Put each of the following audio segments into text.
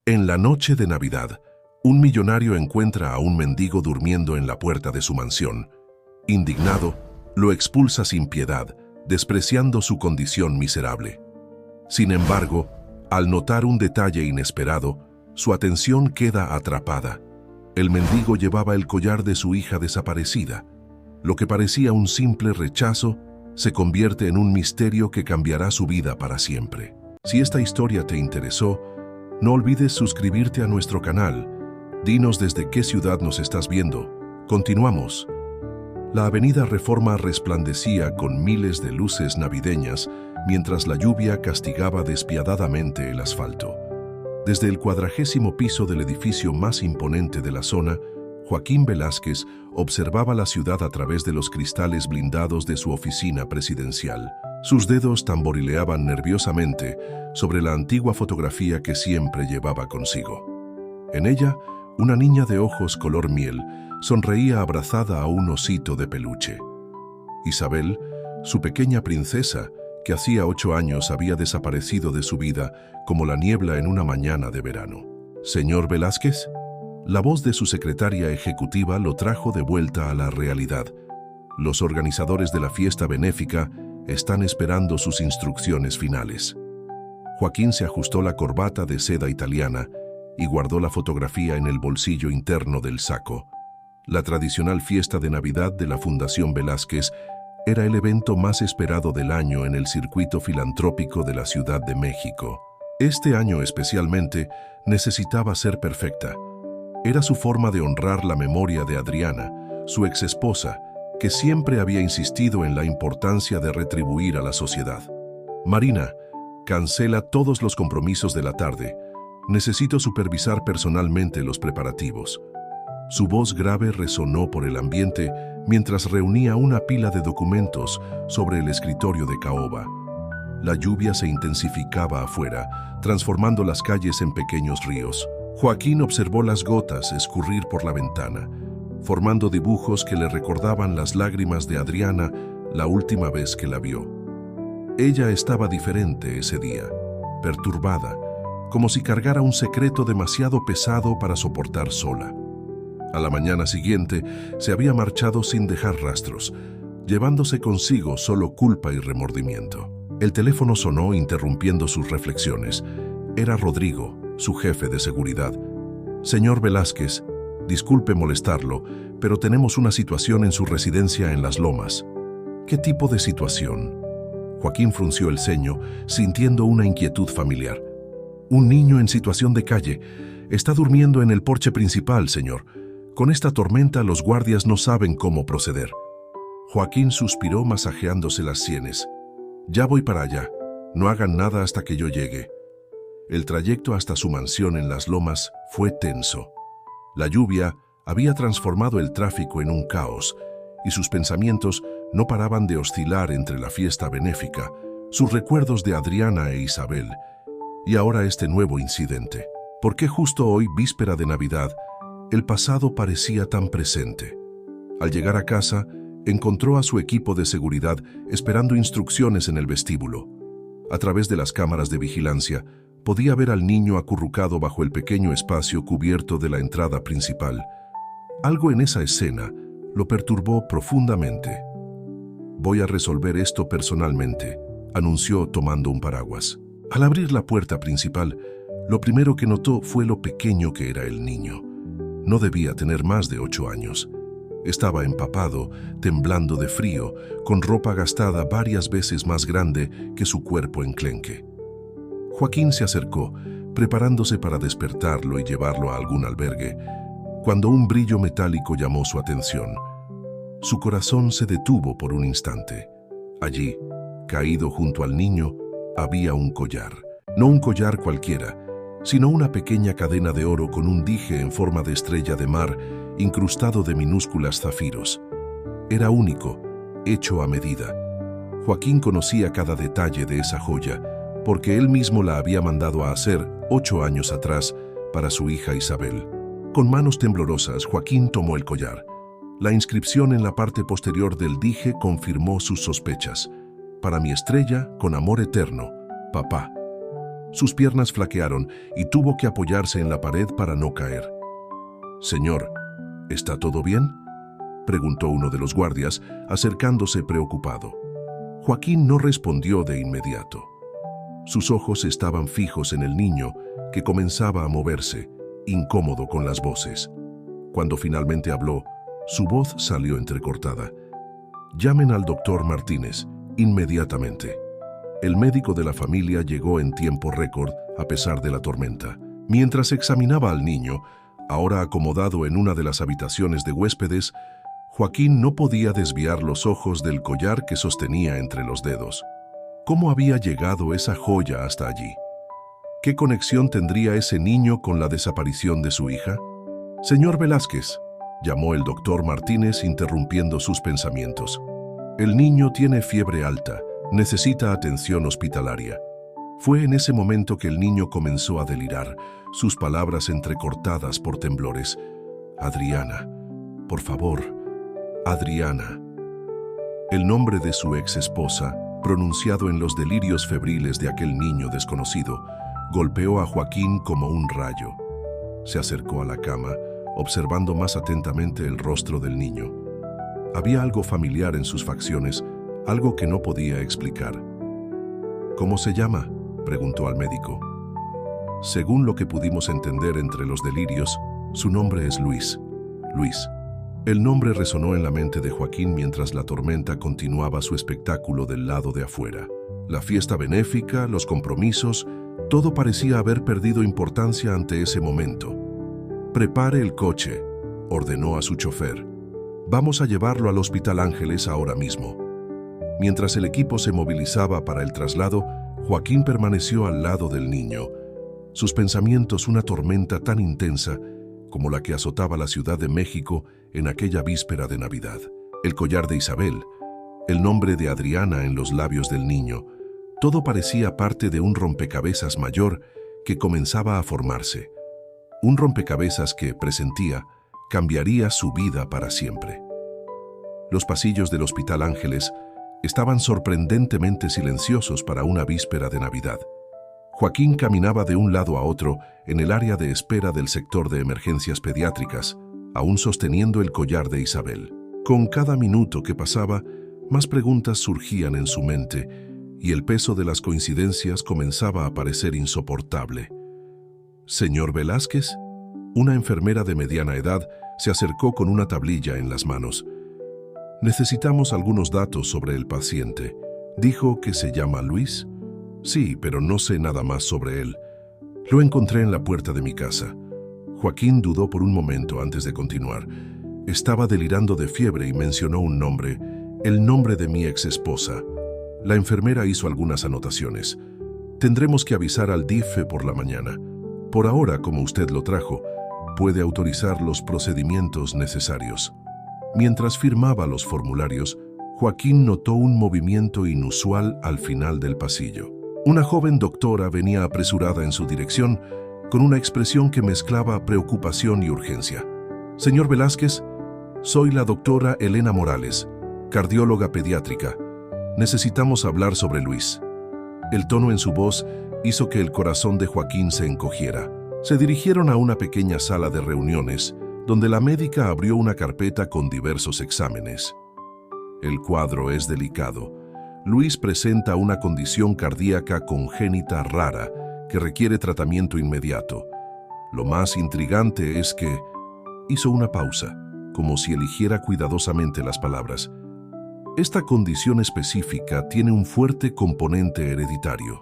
En la noche de Navidad, un millonario encuentra a un mendigo durmiendo en la puerta de su mansión. Indignado, lo expulsa sin piedad, despreciando su condición miserable. Sin embargo, al notar un detalle inesperado, su atención queda atrapada. El mendigo llevaba el collar de su hija desaparecida. Lo que parecía un simple rechazo se convierte en un misterio que cambiará su vida para siempre. Si esta historia te interesó, no olvides suscribirte a nuestro canal. Dinos desde qué ciudad nos estás viendo. Continuamos. La avenida Reforma resplandecía con miles de luces navideñas mientras la lluvia castigaba despiadadamente el asfalto. Desde el 40º piso del edificio más imponente de la zona, Joaquín Velázquez observaba la ciudad a través de los cristales blindados de su oficina presidencial. Sus dedos tamborileaban nerviosamente sobre la antigua fotografía que siempre llevaba consigo. En ella, una niña de ojos color miel sonreía abrazada a un osito de peluche. Isabel, su pequeña princesa, que hacía 8 años había desaparecido de su vida como la niebla en una mañana de verano. «Señor Velázquez», la voz de su secretaria ejecutiva lo trajo de vuelta a la realidad. Los organizadores de la fiesta benéfica están esperando sus instrucciones finales. Joaquín se ajustó la corbata de seda italiana y guardó la fotografía en el bolsillo interno del saco. La tradicional fiesta de Navidad de la Fundación Velázquez era el evento más esperado del año en el circuito filantrópico de la Ciudad de México. Este año especialmente necesitaba ser perfecta. Era su forma de honrar la memoria de Adriana, su exesposa, que siempre había insistido en la importancia de retribuir a la sociedad. «Marina, cancela todos los compromisos de la tarde. Necesito supervisar personalmente los preparativos». Su voz grave resonó por el ambiente mientras reunía una pila de documentos sobre el escritorio de caoba. La lluvia se intensificaba afuera, transformando las calles en pequeños ríos. Joaquín observó las gotas escurrir por la ventana, formando dibujos que le recordaban las lágrimas de Adriana la última vez que la vio. Ella estaba diferente ese día, perturbada, como si cargara un secreto demasiado pesado para soportar sola. A la mañana siguiente se había marchado sin dejar rastros, llevándose consigo solo culpa y remordimiento. El teléfono sonó interrumpiendo sus reflexiones. Era Rodrigo, su jefe de seguridad. «Señor Velázquez, disculpe molestarlo, pero tenemos una situación en su residencia en Las Lomas». «¿Qué tipo de situación?». Joaquín frunció el ceño, sintiendo una inquietud familiar. «Un niño en situación de calle. Está durmiendo en el porche principal, señor. Con esta tormenta los guardias no saben cómo proceder». Joaquín suspiró masajeándose las sienes. «Ya voy para allá. No hagan nada hasta que yo llegue». El trayecto hasta su mansión en Las Lomas fue tenso. La lluvia había transformado el tráfico en un caos y sus pensamientos no paraban de oscilar entre la fiesta benéfica, sus recuerdos de Adriana e Isabel y ahora este nuevo incidente. ¿Por qué justo hoy, víspera de Navidad, el pasado parecía tan presente? Al llegar a casa, encontró a su equipo de seguridad esperando instrucciones en el vestíbulo. A través de las cámaras de vigilancia, podía ver al niño acurrucado bajo el pequeño espacio cubierto de la entrada principal. Algo en esa escena lo perturbó profundamente. «Voy a resolver esto personalmente», anunció tomando un paraguas. Al abrir la puerta principal, lo primero que notó fue lo pequeño que era el niño. No debía tener más de 8 años. Estaba empapado, temblando de frío, con ropa gastada varias veces más grande que su cuerpo enclenque. Joaquín se acercó, preparándose para despertarlo y llevarlo a algún albergue, cuando un brillo metálico llamó su atención. Su corazón se detuvo por un instante. Allí, caído junto al niño, había un collar. No un collar cualquiera, sino una pequeña cadena de oro con un dije en forma de estrella de mar incrustado de minúsculas zafiros. Era único, hecho a medida. Joaquín conocía cada detalle de esa joya, porque él mismo la había mandado a hacer 8 años atrás para su hija Isabel. Con manos temblorosas, Joaquín tomó el collar. La inscripción en la parte posterior del dije confirmó sus sospechas. «Para mi estrella, con amor eterno, papá». Sus piernas flaquearon y tuvo que apoyarse en la pared para no caer. «Señor, ¿está todo bien?», preguntó uno de los guardias, acercándose preocupado. Joaquín no respondió de inmediato. Sus ojos estaban fijos en el niño, que comenzaba a moverse, incómodo con las voces. Cuando finalmente habló, su voz salió entrecortada. «Llamen al doctor Martínez, inmediatamente». El médico de la familia llegó en tiempo récord a pesar de la tormenta. Mientras examinaba al niño, ahora acomodado en una de las habitaciones de huéspedes, Joaquín no podía desviar los ojos del collar que sostenía entre los dedos. ¿Cómo había llegado esa joya hasta allí? ¿Qué conexión tendría ese niño con la desaparición de su hija? «Señor Velázquez», llamó el doctor Martínez interrumpiendo sus pensamientos. «El niño tiene fiebre alta. Necesita atención hospitalaria». Fue en ese momento que el niño comenzó a delirar, sus palabras entrecortadas por temblores. «Adriana, por favor, Adriana». El nombre de su ex esposa, pronunciado en los delirios febriles de aquel niño desconocido, golpeó a Joaquín como un rayo. Se acercó a la cama, observando más atentamente el rostro del niño. Había algo familiar en sus facciones, algo que no podía explicar. «¿Cómo se llama?», preguntó al médico. Según lo que pudimos entender entre los delirios, su nombre es Luis. Luis. El nombre resonó en la mente de Joaquín mientras la tormenta continuaba su espectáculo del lado de afuera. La fiesta benéfica, los compromisos, todo parecía haber perdido importancia ante ese momento. «Prepare el coche», ordenó a su chofer. «Vamos a llevarlo al Hospital Ángeles ahora mismo». Mientras el equipo se movilizaba para el traslado, Joaquín permaneció al lado del niño. Sus pensamientos una tormenta tan intensa como la que azotaba la Ciudad de México en aquella víspera de Navidad. El collar de Isabel, el nombre de Adriana en los labios del niño, todo parecía parte de un rompecabezas mayor que comenzaba a formarse. Un rompecabezas que, presentía, cambiaría su vida para siempre. Los pasillos del Hospital Ángeles estaban sorprendentemente silenciosos para una víspera de Navidad. Joaquín caminaba de un lado a otro en el área de espera del sector de emergencias pediátricas, aún sosteniendo el collar de Isabel. Con cada minuto que pasaba, más preguntas surgían en su mente y el peso de las coincidencias comenzaba a parecer insoportable. «¿Señor Velázquez?». Una enfermera de mediana edad se acercó con una tablilla en las manos. «Necesitamos algunos datos sobre el paciente. ¿Dijo que se llama Luis?». «Sí, pero no sé nada más sobre él. Lo encontré en la puerta de mi casa». Joaquín dudó por un momento antes de continuar. Estaba delirando de fiebre y mencionó un nombre, el nombre de mi ex esposa. La enfermera hizo algunas anotaciones. «Tendremos que avisar al DIF por la mañana. Por ahora, como usted lo trajo, puede autorizar los procedimientos necesarios». Mientras firmaba los formularios, Joaquín notó un movimiento inusual al final del pasillo. Una joven doctora venía apresurada en su dirección, con una expresión que mezclaba preocupación y urgencia. «Señor Velázquez, soy la doctora Elena Morales, cardióloga pediátrica. Necesitamos hablar sobre Luis». El tono en su voz hizo que el corazón de Joaquín se encogiera. Se dirigieron a una pequeña sala de reuniones, donde la médica abrió una carpeta con diversos exámenes. «El cuadro es delicado. Luis presenta una condición cardíaca congénita rara que requiere tratamiento inmediato. Lo más intrigante es que…». Hizo una pausa, como si eligiera cuidadosamente las palabras. «Esta condición específica tiene un fuerte componente hereditario».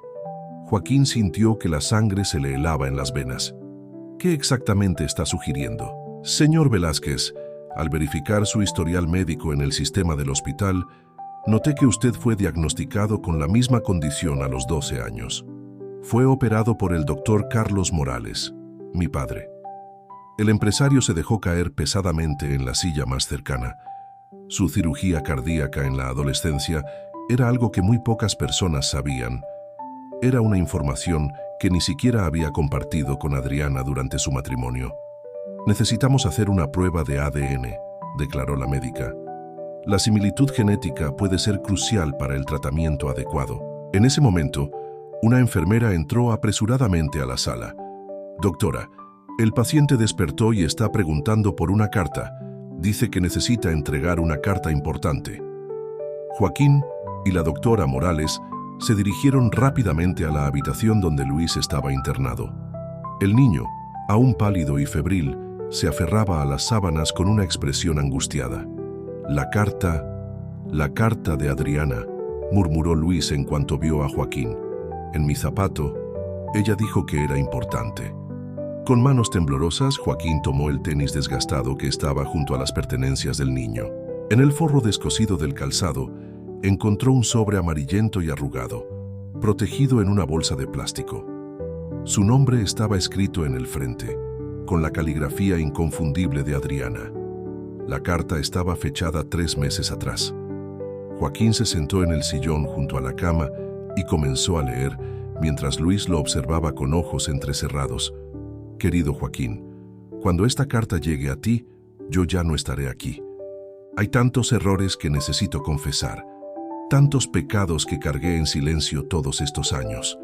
Joaquín sintió que la sangre se le helaba en las venas. «¿Qué exactamente está sugiriendo?». «Señor Velázquez, al verificar su historial médico en el sistema del hospital, noté que usted fue diagnosticado con la misma condición a los 12 años. Fue operado por el doctor Carlos Morales, mi padre». El empresario se dejó caer pesadamente en la silla más cercana. Su cirugía cardíaca en la adolescencia era algo que muy pocas personas sabían. Era una información que ni siquiera había compartido con Adriana durante su matrimonio. «Necesitamos hacer una prueba de ADN», declaró la médica. «La similitud genética puede ser crucial para el tratamiento adecuado». En ese momento, Una enfermera entró apresuradamente a la sala. «Doctora, el paciente despertó y está preguntando por una carta. Dice que necesita entregar una carta importante». Joaquín y la doctora Morales se dirigieron rápidamente a la habitación donde Luis estaba internado. El niño, aún pálido y febril, se aferraba a las sábanas con una expresión angustiada. La carta de Adriana», murmuró Luis en cuanto vio a Joaquín. «En mi zapato, ella dijo que era importante». Con manos temblorosas, Joaquín tomó el tenis desgastado que estaba junto a las pertenencias del niño. En el forro descosido del calzado, encontró un sobre amarillento y arrugado, protegido en una bolsa de plástico. Su nombre estaba escrito en el frente, con la caligrafía inconfundible de Adriana. La carta estaba fechada 3 meses atrás. Joaquín se sentó en el sillón junto a la cama y comenzó a leer, mientras Luis lo observaba con ojos entrecerrados. «Querido Joaquín, cuando esta carta llegue a ti, yo ya no estaré aquí. Hay tantos errores que necesito confesar, tantos pecados que cargué en silencio todos estos años.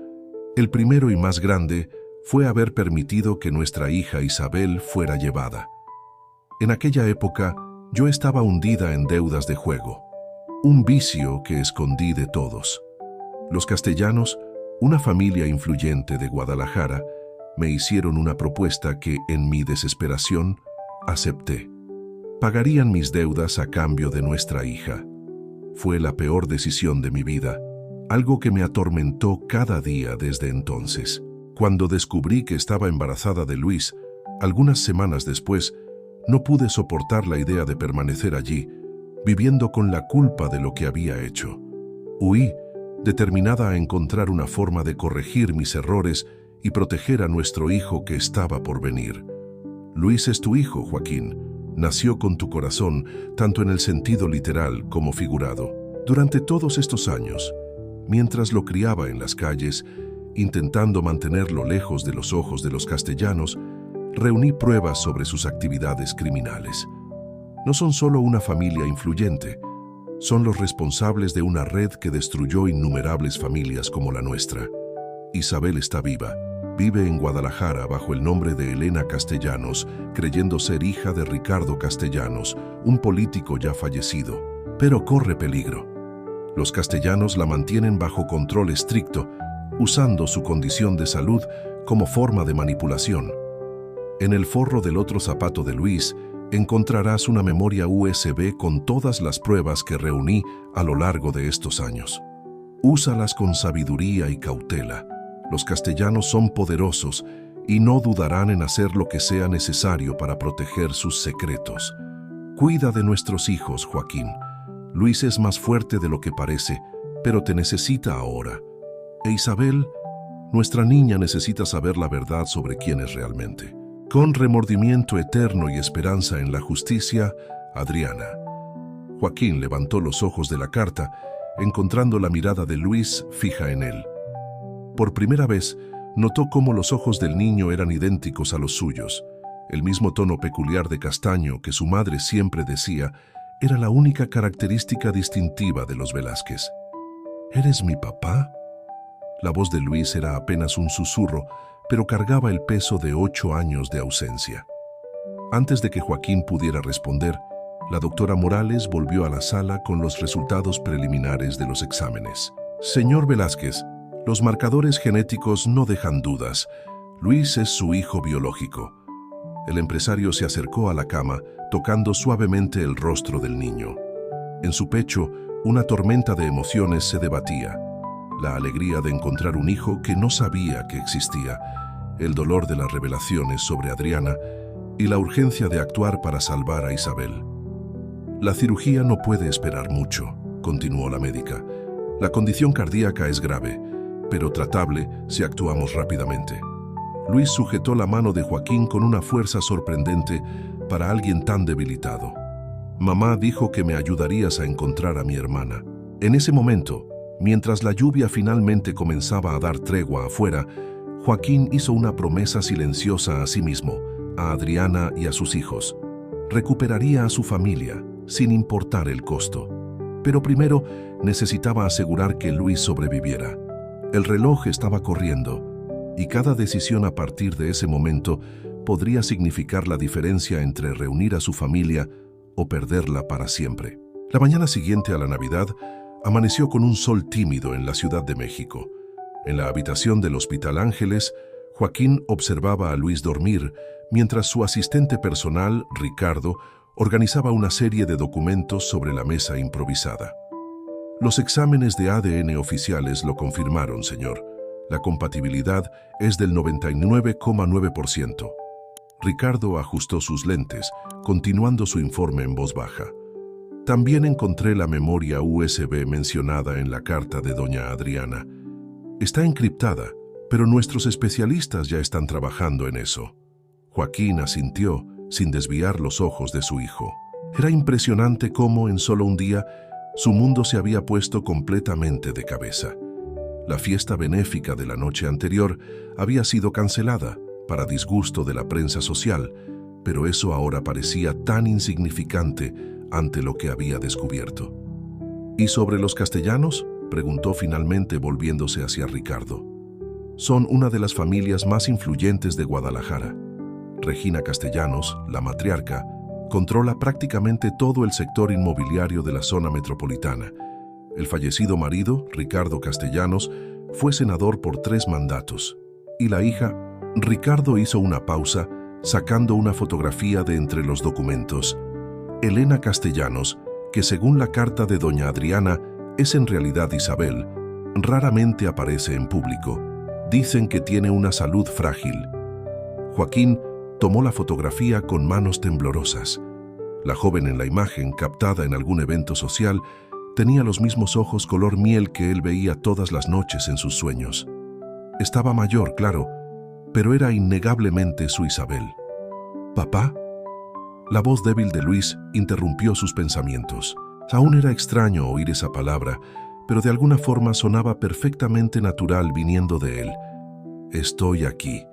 El primero y más grande fue haber permitido que nuestra hija Isabel fuera llevada. En aquella época, yo estaba hundida en deudas de juego, un vicio que escondí de todos. Los Castellanos, una familia influyente de Guadalajara, me hicieron una propuesta que, en mi desesperación, acepté. Pagarían mis deudas a cambio de nuestra hija. Fue la peor decisión de mi vida, algo que me atormentó cada día desde entonces. Cuando descubrí que estaba embarazada de Luis, algunas semanas después, no pude soportar la idea de permanecer allí, viviendo con la culpa de lo que había hecho. Huí, determinada a encontrar una forma de corregir mis errores y proteger a nuestro hijo que estaba por venir. Luis es tu hijo, Joaquín. Nació con tu corazón, tanto en el sentido literal como figurado. Durante todos estos años, mientras lo criaba en las calles, intentando mantenerlo lejos de los ojos de los castellanos, reuní pruebas sobre sus actividades criminales. No son solo una familia influyente, son los responsables de una red que destruyó innumerables familias como la nuestra. Isabel está viva. Vive en Guadalajara bajo el nombre de Elena Castellanos, creyendo ser hija de Ricardo Castellanos, un político ya fallecido, pero corre peligro. Los Castellanos la mantienen bajo control estricto, usando su condición de salud como forma de manipulación. En el forro del otro zapato de Luis encontrarás una memoria USB con todas las pruebas que reuní a lo largo de estos años. Úsalas con sabiduría y cautela. Los castellanos son poderosos y no dudarán en hacer lo que sea necesario para proteger sus secretos. Cuida de nuestros hijos, Joaquín. Luis es más fuerte de lo que parece, pero te necesita ahora. E Isabel, nuestra niña, necesita saber la verdad sobre quién es realmente. Con remordimiento eterno y esperanza en la justicia, Adriana». Joaquín levantó los ojos de la carta, encontrando la mirada de Luis fija en él. Por primera vez, notó cómo los ojos del niño eran idénticos a los suyos. El mismo tono peculiar de castaño que su madre siempre decía era la única característica distintiva de los Velázquez. «¿Eres mi papá?». La voz de Luis era apenas un susurro, pero cargaba el peso de 8 años de ausencia. Antes de que Joaquín pudiera responder, la doctora Morales volvió a la sala con los resultados preliminares de los exámenes. «Señor Velázquez, los marcadores genéticos no dejan dudas. Luis es su hijo biológico». El empresario se acercó a la cama, tocando suavemente el rostro del niño. En su pecho, una tormenta de emociones se debatía. La alegría de encontrar un hijo que no sabía que existía, el dolor de las revelaciones sobre Adriana y la urgencia de actuar para salvar a Isabel. «La cirugía no puede esperar mucho», continuó la médica. «La condición cardíaca es grave, pero tratable si actuamos rápidamente». Luis sujetó la mano de Joaquín con una fuerza sorprendente para alguien tan debilitado. «Mamá dijo que me ayudarías a encontrar a mi hermana». En ese momento, mientras la lluvia finalmente comenzaba a dar tregua afuera, Joaquín hizo una promesa silenciosa a sí mismo, a Adriana y a sus hijos. Recuperaría a su familia, sin importar el costo. Pero primero necesitaba asegurar que Luis sobreviviera. El reloj estaba corriendo, y cada decisión a partir de ese momento podría significar la diferencia entre reunir a su familia o perderla para siempre. La mañana siguiente a la Navidad amaneció con un sol tímido en la Ciudad de México. En la habitación del Hospital Ángeles, Joaquín observaba a Luis dormir mientras su asistente personal, Ricardo, organizaba una serie de documentos sobre la mesa improvisada. Los exámenes de ADN oficiales lo confirmaron, señor. La compatibilidad es del 99,9%. Ricardo ajustó sus lentes, continuando su informe en voz baja. También encontré la memoria USB mencionada en la carta de doña Adriana. Está encriptada, pero nuestros especialistas ya están trabajando en eso. Joaquín asintió, sin desviar los ojos de su hijo. Era impresionante cómo, en solo un día, su mundo se había puesto completamente de cabeza. La fiesta benéfica de la noche anterior había sido cancelada, para disgusto de la prensa social, pero eso ahora parecía tan insignificante ante lo que había descubierto. ¿Y sobre los castellanos?, preguntó finalmente volviéndose hacia Ricardo. Son una de las familias más influyentes de Guadalajara. Regina Castellanos, la matriarca, controla prácticamente todo el sector inmobiliario de la zona metropolitana. El fallecido marido, Ricardo Castellanos, fue senador por 3 mandatos. Y la hija, Ricardo hizo una pausa, sacando una fotografía de entre los documentos. Elena Castellanos, que según la carta de doña Adriana, es en realidad Isabel, raramente aparece en público. Dicen que tiene una salud frágil. Joaquín tomó la fotografía con manos temblorosas. La joven en la imagen, captada en algún evento social, tenía los mismos ojos color miel que él veía todas las noches en sus sueños. Estaba mayor, claro, pero era innegablemente su Isabel. ¿Papá? La voz débil de Luis interrumpió sus pensamientos. Aún era extraño oír esa palabra, pero de alguna forma sonaba perfectamente natural viniendo de él. Estoy aquí.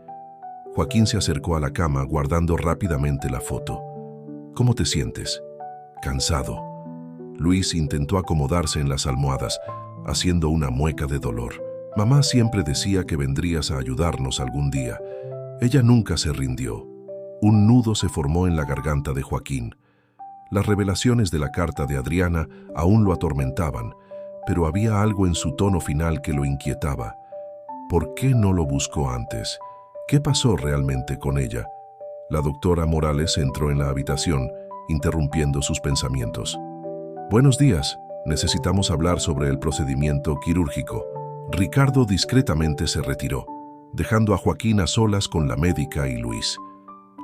Joaquín se acercó a la cama guardando rápidamente la foto. ¿Cómo te sientes? Cansado. Luis intentó acomodarse en las almohadas, haciendo una mueca de dolor. Mamá siempre decía que vendrías a ayudarnos algún día. Ella nunca se rindió. Un nudo se formó en la garganta de Joaquín. Las revelaciones de la carta de Adriana aún lo atormentaban, pero había algo en su tono final que lo inquietaba. ¿Por qué no lo buscó antes? ¿Qué pasó realmente con ella? La doctora Morales entró en la habitación, interrumpiendo sus pensamientos. Buenos días, necesitamos hablar sobre el procedimiento quirúrgico. Ricardo discretamente se retiró, dejando a Joaquín a solas con la médica y Luis.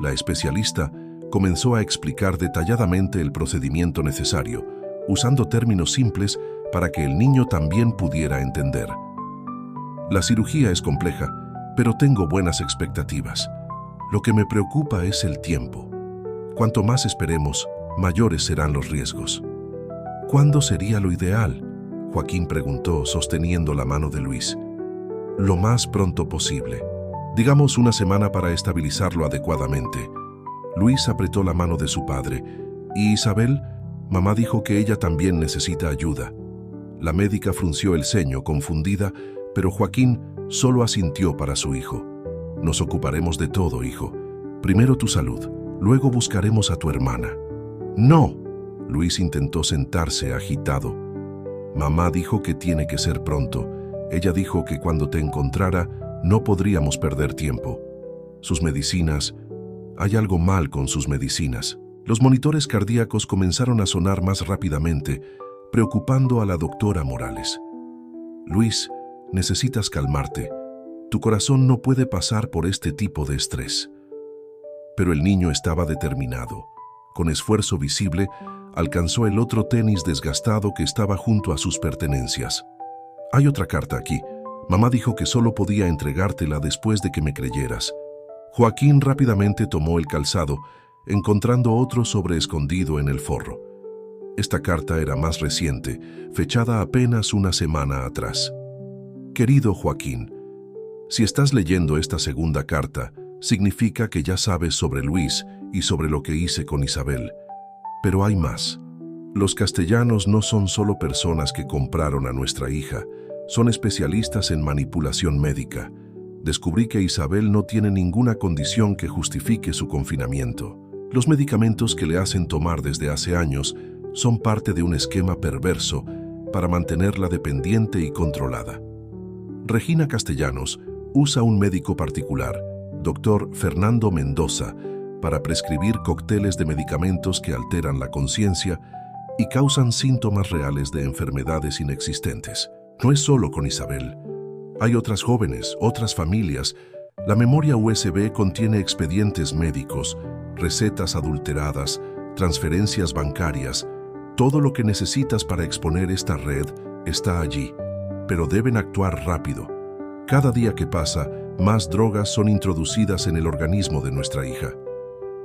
La especialista comenzó a explicar detalladamente el procedimiento necesario, usando términos simples para que el niño también pudiera entender. La cirugía es compleja, pero tengo buenas expectativas. Lo que me preocupa es el tiempo. Cuanto más esperemos, mayores serán los riesgos. ¿Cuándo sería lo ideal?, Joaquín preguntó, sosteniendo la mano de Luis. Lo más pronto posible. Digamos una semana para estabilizarlo adecuadamente. Luis apretó la mano de su padre. ¿Y Isabel? Mamá dijo que ella también necesita ayuda. La médica frunció el ceño, confundida, pero Joaquín solo asintió para su hijo. Nos ocuparemos de todo, hijo. Primero tu salud, luego buscaremos a tu hermana. ¡No! Luis intentó sentarse agitado. Mamá dijo que tiene que ser pronto. Ella dijo que cuando te encontrara no podríamos perder tiempo. Sus medicinas... Hay algo mal con sus medicinas. Los monitores cardíacos comenzaron a sonar más rápidamente, preocupando a la doctora Morales. Luis, necesitas calmarte. Tu corazón no puede pasar por este tipo de estrés. Pero el niño estaba determinado. Con esfuerzo visible, alcanzó el otro tenis desgastado que estaba junto a sus pertenencias. Hay otra carta aquí. Mamá dijo que solo podía entregártela después de que me creyeras. Joaquín rápidamente tomó el calzado, encontrando otro sobreescondido en el forro. Esta carta era más reciente, fechada apenas una semana atrás. Querido Joaquín, si estás leyendo esta segunda carta, significa que ya sabes sobre Luis y sobre lo que hice con Isabel. Pero hay más. Los Castellanos no son solo personas que compraron a nuestra hija, Son especialistas en manipulación médica. Descubrí que Isabel no tiene ninguna condición que justifique su confinamiento. Los medicamentos que le hacen tomar desde hace años son parte de un esquema perverso para mantenerla dependiente y controlada. Regina Castellanos usa un médico particular, Dr. Fernando Mendoza, para prescribir cócteles de medicamentos que alteran la conciencia y causan síntomas reales de enfermedades inexistentes. No es solo con Isabel. Hay otras jóvenes, otras familias. La memoria USB contiene expedientes médicos, recetas adulteradas, transferencias bancarias. Todo lo que necesitas para exponer esta red está allí, pero deben actuar rápido. Cada día que pasa, más drogas son introducidas en el organismo de nuestra hija.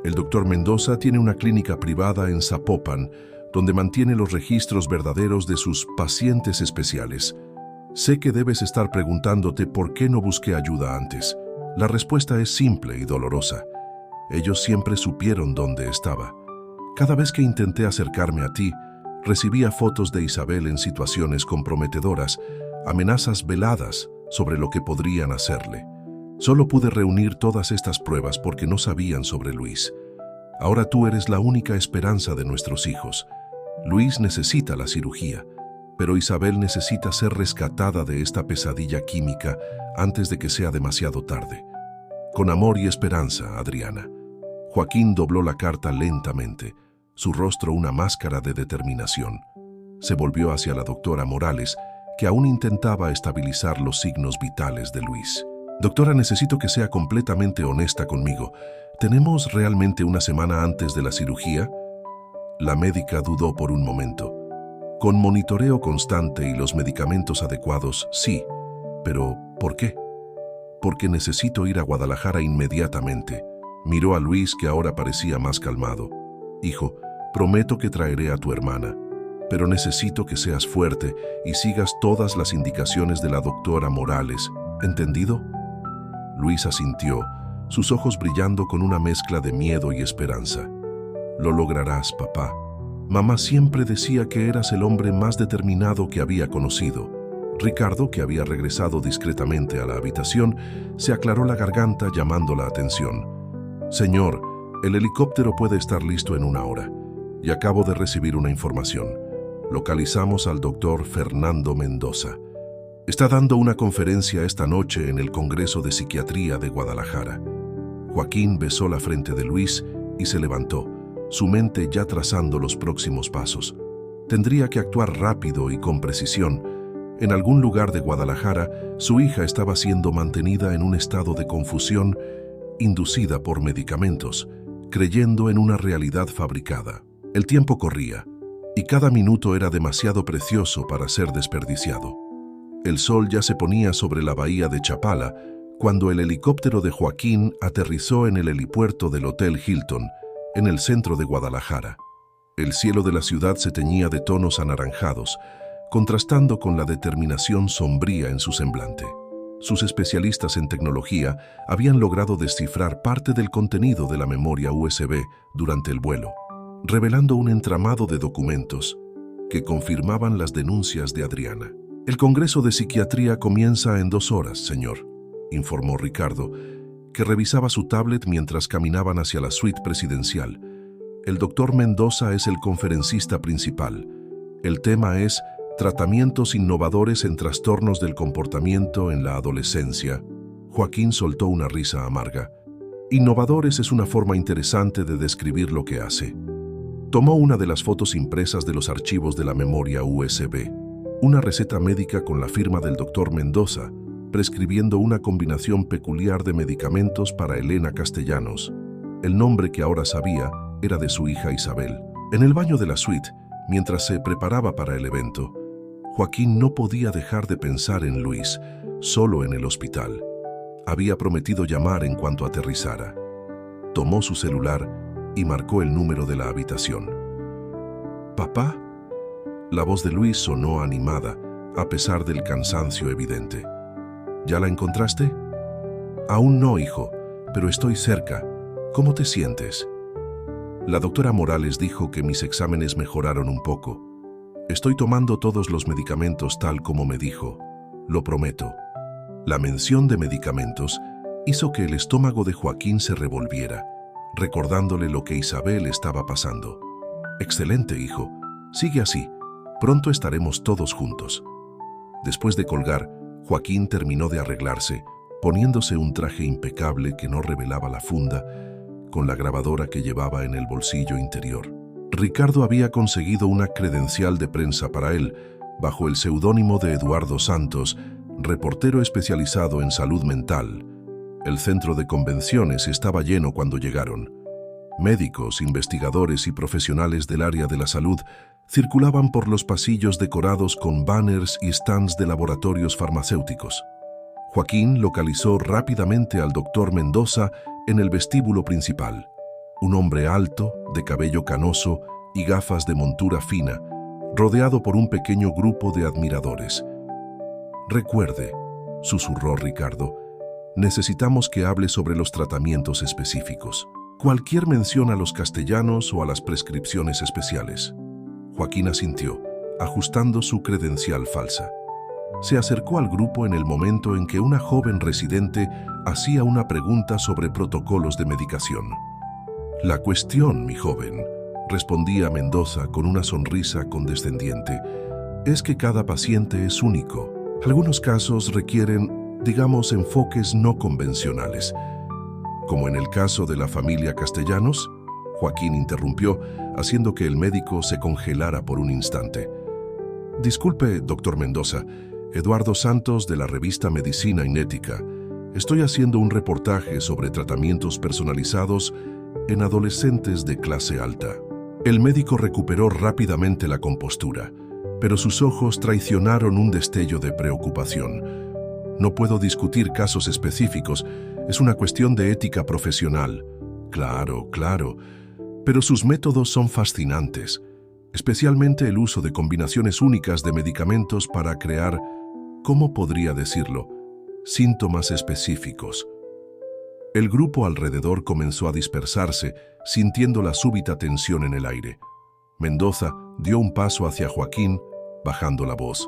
El Dr. Mendoza tiene una clínica privada en Zapopan, donde mantiene los registros verdaderos de sus pacientes especiales. Sé que debes estar preguntándote por qué no busqué ayuda antes. La respuesta es simple y dolorosa. Ellos siempre supieron dónde estaba. Cada vez que intenté acercarme a ti, recibía fotos de Isabel en situaciones comprometedoras, amenazas veladas sobre lo que podrían hacerle. Solo pude reunir todas estas pruebas porque no sabían sobre Luis. Ahora tú eres la única esperanza de nuestros hijos. Luis necesita la cirugía, pero Isabel necesita ser rescatada de esta pesadilla química antes de que sea demasiado tarde. Con amor y esperanza, Adriana. Joaquín dobló la carta lentamente, su rostro una máscara de determinación. Se volvió hacia la doctora Morales, que aún intentaba estabilizar los signos vitales de Luis. Doctora, necesito que sea completamente honesta conmigo. ¿Tenemos realmente una semana antes de la cirugía? La médica dudó por un momento. Con monitoreo constante y los medicamentos adecuados, sí. Pero, ¿por qué? Porque necesito ir a Guadalajara inmediatamente. Miró a Luis, que ahora parecía más calmado. Hijo, prometo que traeré a tu hermana, pero necesito que seas fuerte y sigas todas las indicaciones de la doctora Morales. ¿Entendido? Luis asintió, sus ojos brillando con una mezcla de miedo y esperanza. Lo lograrás, papá. Mamá siempre decía que eras el hombre más determinado que había conocido. Ricardo, que había regresado discretamente a la habitación, se aclaró la garganta llamando la atención. Señor, el helicóptero puede estar listo en 1 hora. Y acabo de recibir una información. Localizamos al doctor Fernando Mendoza. Está dando una conferencia esta noche en el Congreso de Psiquiatría de Guadalajara. Joaquín besó la frente de Luis y se levantó, su mente ya trazando los próximos pasos. Tendría que actuar rápido y con precisión. En algún lugar de Guadalajara, su hija estaba siendo mantenida en un estado de confusión inducida por medicamentos, creyendo en una realidad fabricada. El tiempo corría, y cada minuto era demasiado precioso para ser desperdiciado. El sol ya se ponía sobre la bahía de Chapala cuando el helicóptero de Joaquín aterrizó en el helipuerto del Hotel Hilton, en el centro de Guadalajara. El cielo de la ciudad se teñía de tonos anaranjados, contrastando con la determinación sombría en su semblante. Sus especialistas en tecnología habían logrado descifrar parte del contenido de la memoria USB durante el vuelo, revelando un entramado de documentos que confirmaban las denuncias de Adriana. El Congreso de Psiquiatría comienza en 2 horas, señor, informó Ricardo, que revisaba su tablet mientras caminaban hacia la suite presidencial. El doctor Mendoza es el conferencista principal. El tema es tratamientos innovadores en trastornos del comportamiento en la adolescencia. Joaquín soltó una risa amarga. Innovadores es una forma interesante de describir lo que hace. Tomó una de las fotos impresas de los archivos de la memoria USB. Una receta médica con la firma del doctor Mendoza, prescribiendo una combinación peculiar de medicamentos para Elena Castellanos. El nombre que ahora sabía era de su hija Isabel. En el baño de la suite, mientras se preparaba para el evento, Joaquín no podía dejar de pensar en Luis, solo en el hospital. Había prometido llamar en cuanto aterrizara. Tomó su celular y marcó el número de la habitación. ¿Papá? La voz de Luis sonó animada, a pesar del cansancio evidente. ¿Ya la encontraste? Aún no, hijo, pero estoy cerca. ¿Cómo te sientes? La doctora Morales dijo que mis exámenes mejoraron un poco. Estoy tomando todos los medicamentos tal como me dijo. lo prometo. La mención de medicamentos hizo que el estómago de Joaquín se revolviera, recordándole lo que Isabel estaba pasando. Excelente, hijo. Sigue así. Pronto estaremos todos juntos. Después de colgar, Joaquín terminó de arreglarse, poniéndose un traje impecable que no revelaba la funda, con la grabadora que llevaba en el bolsillo interior. Ricardo había conseguido una credencial de prensa para él, bajo el seudónimo de Eduardo Santos, reportero especializado en salud mental. El centro de convenciones estaba lleno cuando llegaron. Médicos, investigadores y profesionales del área de la salud circulaban por los pasillos decorados con banners y stands de laboratorios farmacéuticos. Joaquín localizó rápidamente al doctor Mendoza en el vestíbulo principal. Un hombre alto, de cabello canoso y gafas de montura fina, rodeado por un pequeño grupo de admiradores. «Recuerde», susurró Ricardo, «necesitamos que hable sobre los tratamientos específicos. Cualquier mención a los castellanos o a las prescripciones especiales». Joaquín asintió, ajustando su credencial falsa. Se acercó al grupo en el momento en que una joven residente hacía una pregunta sobre protocolos de medicación. «La cuestión, mi joven», respondía Mendoza con una sonrisa condescendiente, «es que cada paciente es único. Algunos casos requieren, digamos, enfoques no convencionales. Como en el caso de la familia Castellanos», Joaquín interrumpió, haciendo que el médico se congelara por un instante. «Disculpe, doctor Mendoza, Eduardo Santos de la revista Medicina Inética. Estoy haciendo un reportaje sobre tratamientos personalizados en adolescentes de clase alta». El médico recuperó rápidamente la compostura, pero sus ojos traicionaron un destello de preocupación. «No puedo discutir casos específicos, es una cuestión de ética profesional». «Claro, claro, pero sus métodos son fascinantes, especialmente el uso de combinaciones únicas de medicamentos para crear, ¿cómo podría decirlo?, síntomas específicos». El grupo alrededor comenzó a dispersarse, sintiendo la súbita tensión en el aire. Mendoza dio un paso hacia Joaquín, bajando la voz.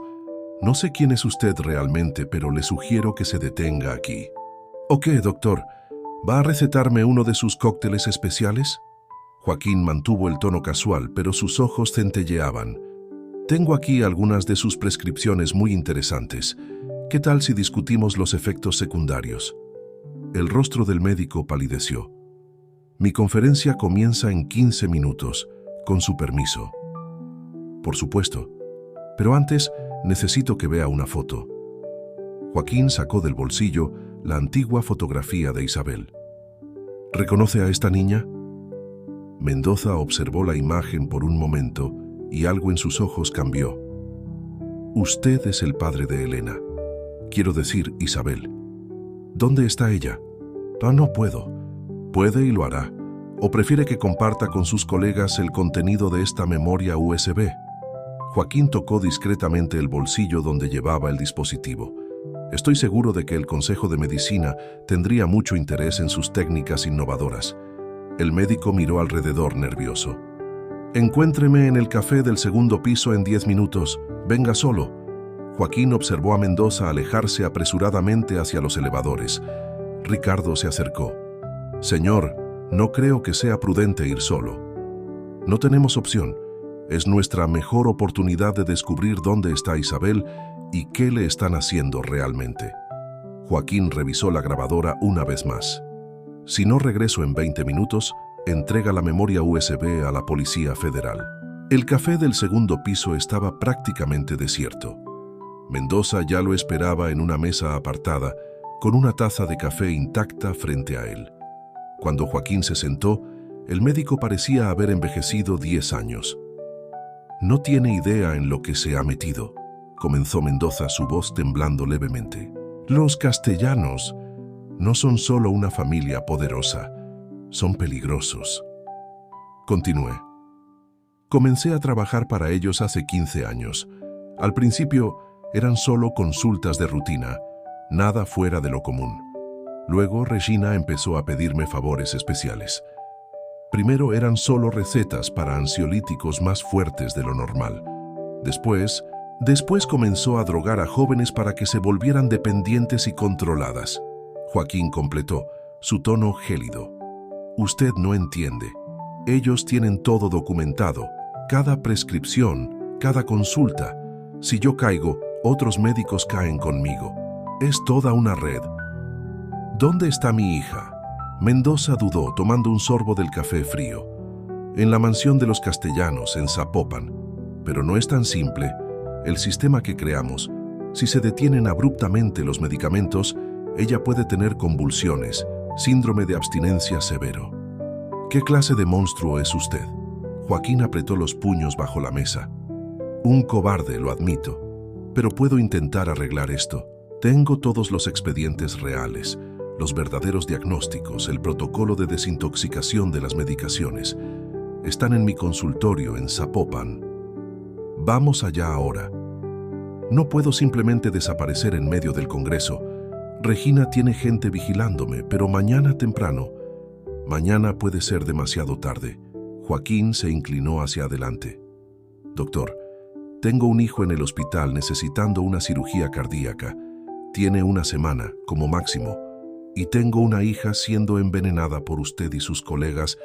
«No sé quién es usted realmente, pero le sugiero que se detenga aquí». «Ok, doctor, ¿va a recetarme uno de sus cócteles especiales?». Joaquín mantuvo el tono casual, pero sus ojos centelleaban. «Tengo aquí algunas de sus prescripciones muy interesantes. ¿Qué tal si discutimos los efectos secundarios?». El rostro del médico palideció. «Mi conferencia comienza en 15 minutos, con su permiso». «Por supuesto, pero antes necesito que vea una foto». Joaquín sacó del bolsillo la antigua fotografía de Isabel. «¿Reconoce a esta niña?». Mendoza observó la imagen por un momento y algo en sus ojos cambió. «Usted es el padre de Elena. Quiero decir, Isabel. ¿Dónde está ella?». «Ah, no puedo». «Puede y lo hará. ¿O prefiere que comparta con sus colegas el contenido de esta memoria USB?». Joaquín tocó discretamente el bolsillo donde llevaba el dispositivo. «Estoy seguro de que el Consejo de Medicina tendría mucho interés en sus técnicas innovadoras». El médico miró alrededor nervioso. «Encuéntreme en el café del segundo piso en 10 minutos. Venga solo». Joaquín observó a Mendoza alejarse apresuradamente hacia los elevadores. Ricardo se acercó. «Señor, no creo que sea prudente ir solo. No tenemos opción. Es nuestra mejor oportunidad de descubrir dónde está Isabel y qué le están haciendo realmente». Joaquín revisó la grabadora una vez más. «Si no regreso en 20 minutos, entrega la memoria USB a la Policía Federal». El café del segundo piso estaba prácticamente desierto. Mendoza ya lo esperaba en una mesa apartada, con una taza de café intacta frente a él. Cuando Joaquín se sentó, el médico parecía haber envejecido 10 años. «No tiene idea en lo que se ha metido», comenzó Mendoza, su voz temblando levemente. «Los Castellanos no son solo una familia poderosa, son peligrosos». Continué. «Comencé a trabajar para ellos hace 15 años. Al principio eran solo consultas de rutina, nada fuera de lo común. Luego Regina empezó a pedirme favores especiales. Primero eran solo recetas para ansiolíticos más fuertes de lo normal. Después Después comenzó a drogar a jóvenes para que se volvieran dependientes y controladas. Joaquín completó, su tono gélido. Usted no entiende. Ellos tienen todo documentado, cada prescripción, cada consulta. Si yo caigo, otros médicos caen conmigo. Es toda una red. ¿Dónde está mi hija? Mendoza dudó, tomando un sorbo del café frío. En la mansión de los Castellanos, en Zapopan. Pero no es tan simple. El sistema que creamos, si se detienen abruptamente los medicamentos, ella puede tener convulsiones, síndrome de abstinencia severo. ¿Qué clase de monstruo es usted? Joaquín apretó los puños bajo la mesa. Un cobarde, lo admito, pero puedo intentar arreglar esto. Tengo todos los expedientes reales, los verdaderos diagnósticos, el protocolo de desintoxicación de las medicaciones. Están en mi consultorio en Zapopan. Vamos allá ahora. No puedo simplemente desaparecer en medio del Congreso. Regina tiene gente vigilándome, pero mañana temprano. Mañana puede ser demasiado tarde. Joaquín se inclinó hacia adelante. Doctor, tengo un hijo en el hospital necesitando una cirugía cardíaca. Tiene una semana, como máximo. Y tengo una hija siendo envenenada por usted y sus colegas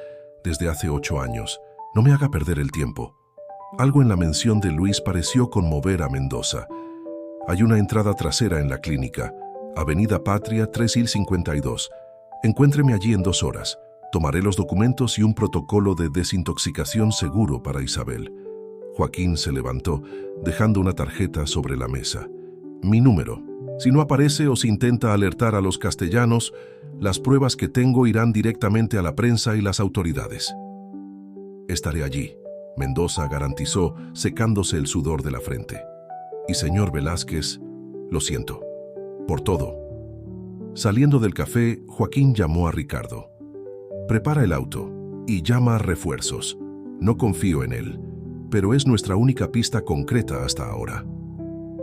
desde hace 8 años. No me haga perder el tiempo. Algo en la mención de Luis pareció conmover a Mendoza. Hay una entrada trasera en la clínica, Avenida Patria 3052. Encuéntreme allí en 2 horas. Tomaré los documentos y un protocolo de desintoxicación seguro para Isabel. Joaquín se levantó, dejando una tarjeta sobre la mesa. Mi número. Si no aparece o si intenta alertar a los Castellanos, las pruebas que tengo irán directamente a la prensa y las autoridades. Estaré allí, Mendoza garantizó, secándose el sudor de la frente. Y señor Velázquez, lo siento. Por todo. Saliendo del café, Joaquín llamó a Ricardo. Prepara el auto y llama a refuerzos. No confío en él, pero es nuestra única pista concreta hasta ahora.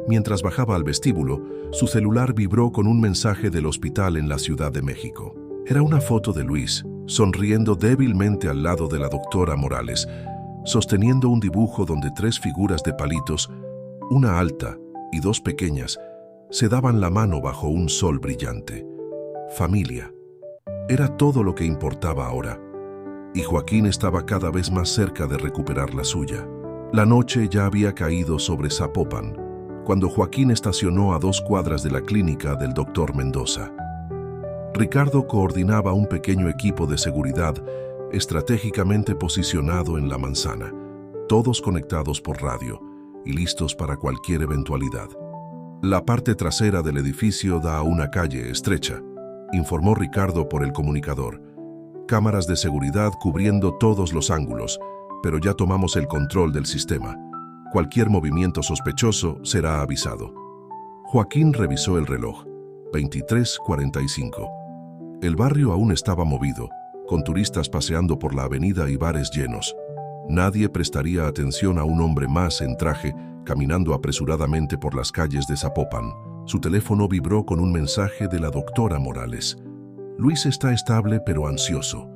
Mientras bajaba al vestíbulo, su celular vibró con un mensaje del hospital en la Ciudad de México. Era una foto de Luis, sonriendo débilmente al lado de la doctora Morales, sosteniendo un dibujo donde 3 figuras de palitos, una alta y 2 pequeñas, se daban la mano bajo un sol brillante. Familia. Era todo lo que importaba ahora. Y Joaquín estaba cada vez más cerca de recuperar la suya. La noche ya había caído sobre Zapopan, cuando Joaquín estacionó a 2 cuadras de la clínica del doctor Mendoza. Ricardo coordinaba un pequeño equipo de seguridad estratégicamente posicionado en la manzana, todos conectados por radio y listos para cualquier eventualidad. La parte trasera del edificio da a una calle estrecha, informó Ricardo por el comunicador. Cámaras de seguridad cubriendo todos los ángulos, pero ya tomamos el control del sistema. Cualquier movimiento sospechoso será avisado. Joaquín revisó el reloj. 23:45. El barrio aún estaba movido, con turistas paseando por la avenida y bares llenos. Nadie prestaría atención a un hombre más en traje caminando apresuradamente por las calles de Zapopan. Su teléfono vibró con un mensaje de la doctora Morales. Luis está estable pero ansioso.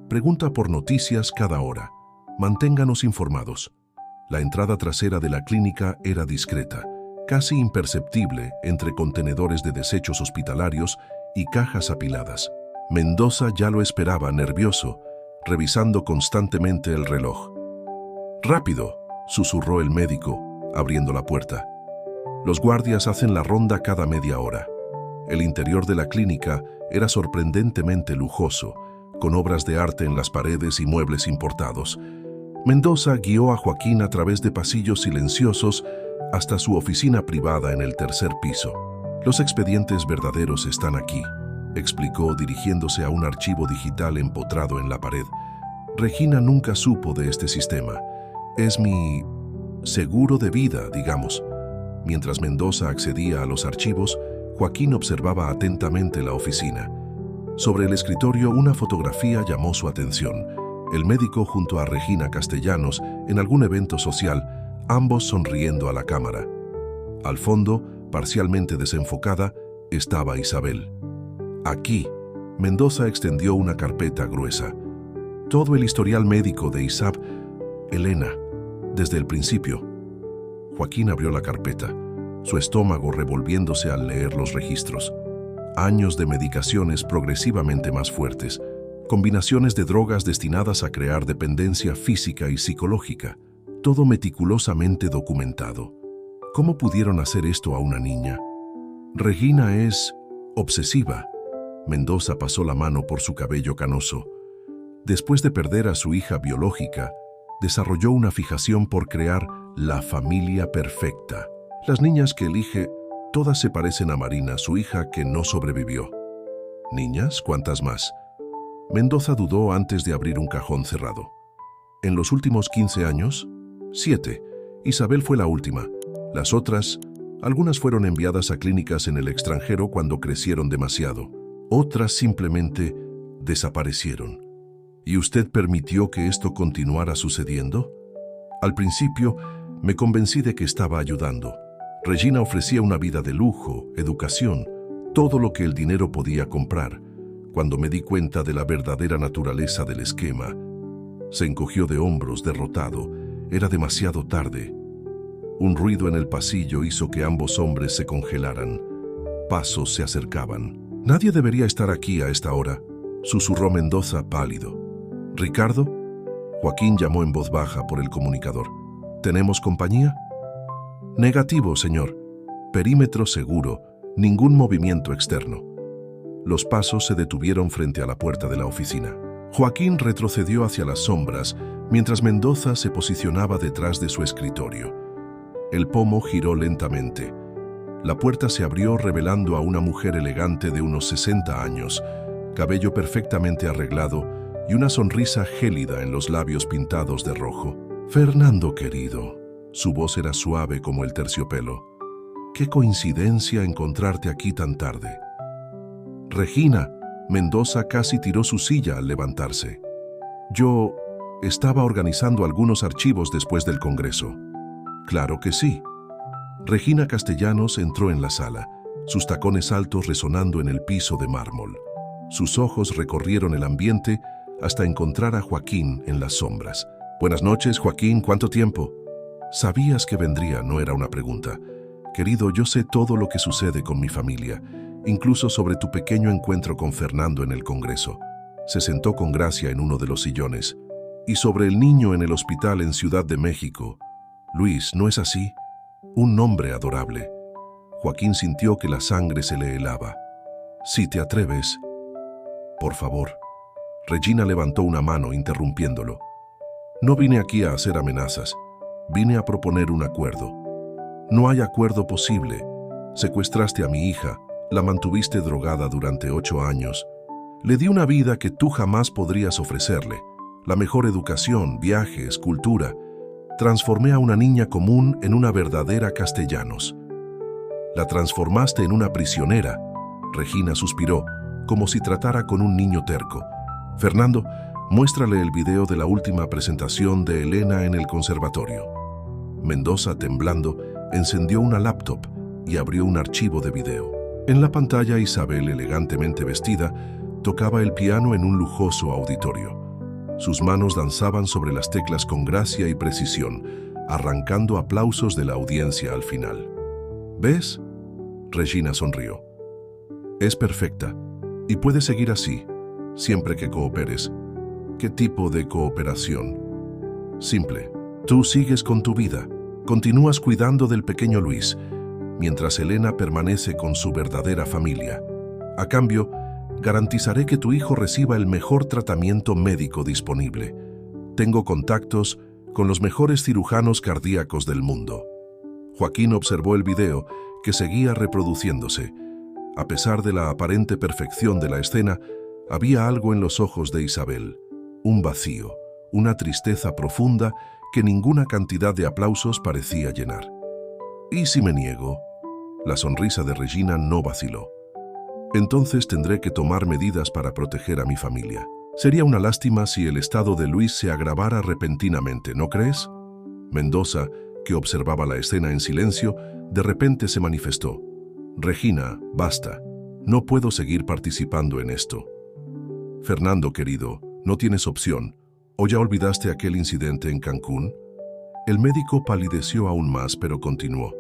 Pregunta por noticias cada hora. Manténganos informados. La entrada trasera de la clínica era discreta, casi imperceptible entre contenedores de desechos hospitalarios y cajas apiladas. Mendoza ya lo esperaba, nervioso, revisando constantemente el reloj. «Rápido», susurró el médico, abriendo la puerta. Los guardias hacen la ronda cada media hora. El interior de la clínica era sorprendentemente lujoso, con obras de arte en las paredes y muebles importados. Mendoza guió a Joaquín a través de pasillos silenciosos hasta su oficina privada en el 3er piso. «Los expedientes verdaderos están aquí», explicó dirigiéndose a un archivo digital empotrado en la pared. «Regina nunca supo de este sistema. Es mi seguro de vida, digamos». Mientras Mendoza accedía a los archivos, Joaquín observaba atentamente la oficina. Sobre el escritorio, una fotografía llamó su atención. El médico junto a Regina Castellanos en algún evento social, ambos sonriendo a la cámara. Al fondo, parcialmente desenfocada, estaba Isabel. Aquí, Mendoza extendió una carpeta gruesa. Todo el historial médico de Elena, desde el principio. Joaquín abrió la carpeta, su estómago revolviéndose al leer los registros. Años de medicaciones progresivamente más fuertes, combinaciones de drogas destinadas a crear dependencia física y psicológica, todo meticulosamente documentado. ¿Cómo pudieron hacer esto a una niña? Regina es obsesiva. Mendoza pasó la mano por su cabello canoso. Después de perder a su hija biológica, desarrolló una fijación por crear la familia perfecta. Las niñas que elige, todas se parecen a Marina, su hija que no sobrevivió. ¿Niñas? ¿Cuántas más? Mendoza dudó antes de abrir un cajón cerrado. En los últimos 15 años, 7. Isabel fue la última. Las otras, algunas fueron enviadas a clínicas en el extranjero cuando crecieron demasiado. Otras simplemente desaparecieron. ¿Y usted permitió que esto continuara sucediendo? Al principio, me convencí de que estaba ayudando. Regina ofrecía una vida de lujo, educación, todo lo que el dinero podía comprar. Cuando me di cuenta de la verdadera naturaleza del esquema, se encogió de hombros, derrotado. Era demasiado tarde. Un ruido en el pasillo hizo que ambos hombres se congelaran. Pasos se acercaban. «Nadie debería estar aquí a esta hora», susurró Mendoza pálido. «¿Ricardo?» Joaquín llamó en voz baja por el comunicador. «¿Tenemos compañía?» «Negativo, señor. Perímetro seguro. Ningún movimiento externo». Los pasos se detuvieron frente a la puerta de la oficina. Joaquín retrocedió hacia las sombras mientras Mendoza se posicionaba detrás de su escritorio. El pomo giró lentamente. La puerta se abrió revelando a una mujer elegante de unos 60 años, cabello perfectamente arreglado y una sonrisa gélida en los labios pintados de rojo. «Fernando, querido». Su voz era suave como el terciopelo. «Qué coincidencia encontrarte aquí tan tarde». «Regina», Mendoza casi tiró su silla al levantarse. «Yo estaba organizando algunos archivos después del Congreso». «Claro que sí». Regina Castellanos entró en la sala, sus tacones altos resonando en el piso de mármol. Sus ojos recorrieron el ambiente hasta encontrar a Joaquín en las sombras. «Buenas noches, Joaquín, ¿cuánto tiempo?» «Sabías que vendría», no era una pregunta. «Querido, yo sé todo lo que sucede con mi familia, incluso sobre tu pequeño encuentro con Fernando en el Congreso». Se sentó con gracia en uno de los sillones. «Y sobre el niño en el hospital en Ciudad de México. Luis, ¿no es así? Un nombre adorable». Joaquín sintió que la sangre se le helaba. «Si te atreves». «Por favor». Regina levantó una mano interrumpiéndolo. «No vine aquí a hacer amenazas. Vine a proponer un acuerdo». «No hay acuerdo posible. Secuestraste a mi hija, la mantuviste drogada durante 8 años. Le di una vida que tú jamás podrías ofrecerle. La mejor educación, viajes, cultura. Transformé a una niña común en una verdadera Castellanos. La transformaste en una prisionera». Regina suspiró, como si tratara con un niño terco. «Fernando, muéstrale el video de la última presentación de Elena en el conservatorio». Mendoza, temblando, encendió una laptop y abrió un archivo de video. En la pantalla, Isabel, elegantemente vestida, tocaba el piano en un lujoso auditorio. Sus manos danzaban sobre las teclas con gracia y precisión, arrancando aplausos de la audiencia al final. «¿Ves?», Regina sonrió. «Es perfecta, y puede seguir así, siempre que cooperes». «¿Qué tipo de cooperación?» «Simple. Tú sigues con tu vida, continúas cuidando del pequeño Luis, mientras Elena permanece con su verdadera familia. A cambio, garantizaré que tu hijo reciba el mejor tratamiento médico disponible. Tengo contactos con los mejores cirujanos cardíacos del mundo». Joaquín observó el video, que seguía reproduciéndose. A pesar de la aparente perfección de la escena, había algo en los ojos de Isabel. Un vacío, una tristeza profunda que ninguna cantidad de aplausos parecía llenar. «¿Y si me niego?». La sonrisa de Regina no vaciló. «Entonces tendré que tomar medidas para proteger a mi familia. Sería una lástima si el estado de Luis se agravara repentinamente, ¿no crees?». Mendoza, que observaba la escena en silencio, de repente se manifestó. «Regina, basta. No puedo seguir participando en esto». «Fernando, querido, no tienes opción. ¿O ya olvidaste aquel incidente en Cancún?». El médico palideció aún más, pero continuó.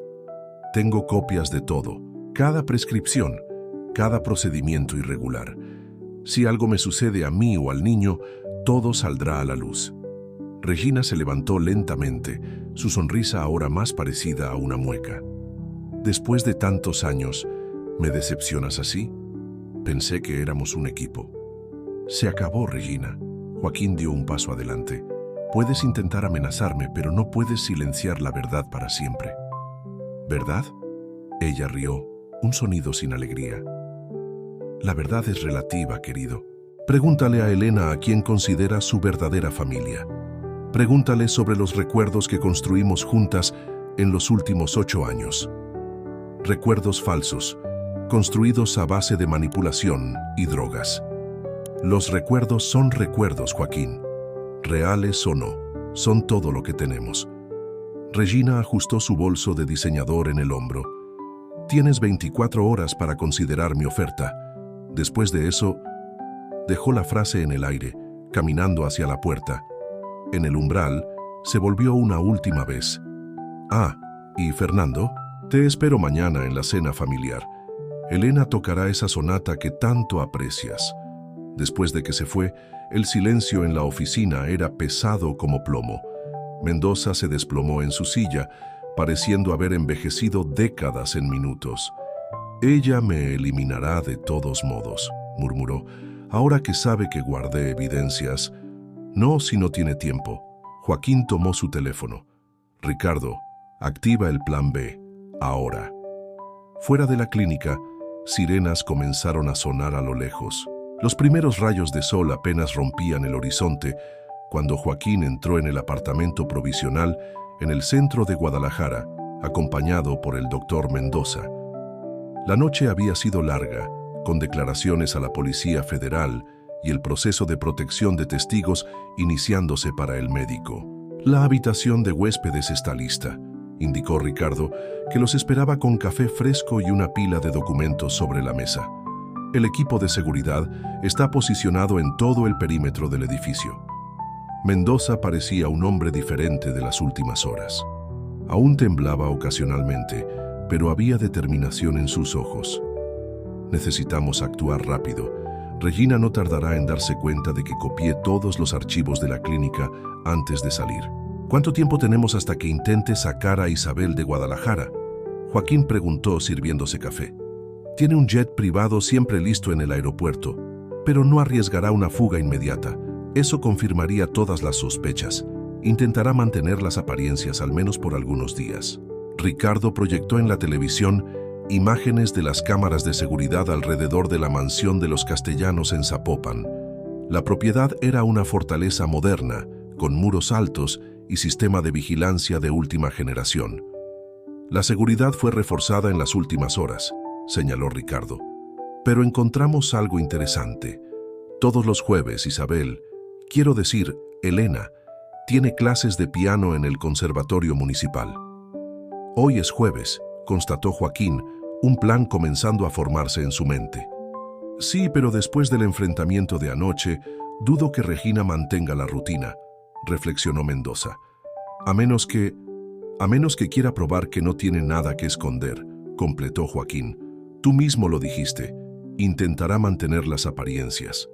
Tengo copias de todo, cada prescripción, cada procedimiento irregular. Si algo me sucede a mí o al niño, todo saldrá a la luz. Regina se levantó lentamente, su sonrisa ahora más parecida a una mueca. Después de tantos años, ¿me decepcionas así? Pensé que éramos un equipo. Se acabó, Regina. Joaquín dio un paso adelante. Puedes intentar amenazarme, pero no puedes silenciar la verdad para siempre. ¿Verdad? Ella rió, un sonido sin alegría. La verdad es relativa, querido. Pregúntale a Elena a quien considera su verdadera familia. Pregúntale sobre los recuerdos que construimos juntas en los últimos 8 años. Recuerdos falsos, construidos a base de manipulación y drogas. Los recuerdos son recuerdos, Joaquín. Reales o no, son todo lo que tenemos. Regina ajustó su bolso de diseñador en el hombro. Tienes 24 horas para considerar mi oferta. Después de eso, dejó la frase en el aire, caminando hacia la puerta. En el umbral, se volvió una última vez. Ah, ¿y Fernando? Te espero mañana en la cena familiar. Elena tocará esa sonata que tanto aprecias. Después de que se fue, el silencio en la oficina era pesado como plomo. Mendoza se desplomó en su silla, pareciendo haber envejecido décadas en minutos. Ella me eliminará de todos modos, murmuró, ahora que sabe que guardé evidencias. No si no tiene tiempo. Joaquín tomó su teléfono. Ricardo, activa el plan B, ahora. Fuera de la clínica, sirenas comenzaron a sonar a lo lejos. Los primeros rayos de sol apenas rompían el horizonte cuando Joaquín entró en el apartamento provisional en el centro de Guadalajara, acompañado por el doctor Mendoza. La noche había sido larga, con declaraciones a la Policía Federal y el proceso de protección de testigos iniciándose para el médico. La habitación de huéspedes está lista, indicó Ricardo, que los esperaba con café fresco y una pila de documentos sobre la mesa. El equipo de seguridad está posicionado en todo el perímetro del edificio. Mendoza parecía un hombre diferente de las últimas horas. Aún temblaba ocasionalmente, pero había determinación en sus ojos. Necesitamos actuar rápido. Regina no tardará en darse cuenta de que copié todos los archivos de la clínica antes de salir. ¿Cuánto tiempo tenemos hasta que intente sacar a Isabel de Guadalajara? Joaquín preguntó sirviéndose café. Tiene un jet privado siempre listo en el aeropuerto, pero no arriesgará una fuga inmediata. Eso confirmaría todas las sospechas. Intentará mantener las apariencias al menos por algunos días. Ricardo proyectó en la televisión imágenes de las cámaras de seguridad alrededor de la mansión de los Castellanos en Zapopan. La propiedad era una fortaleza moderna, con muros altos y sistema de vigilancia de última generación. La seguridad fue reforzada en las últimas horas, señaló Ricardo. Pero encontramos algo interesante. Todos los jueves, Isabel, quiero decir, Elena, tiene clases de piano en el Conservatorio Municipal. Hoy es jueves, constató Joaquín, un plan comenzando a formarse en su mente. Sí, pero después del enfrentamiento de anoche, dudo que Regina mantenga la rutina, reflexionó Mendoza. A menos que quiera probar que no tiene nada que esconder, completó Joaquín. Tú mismo lo dijiste, intentará mantener las apariencias.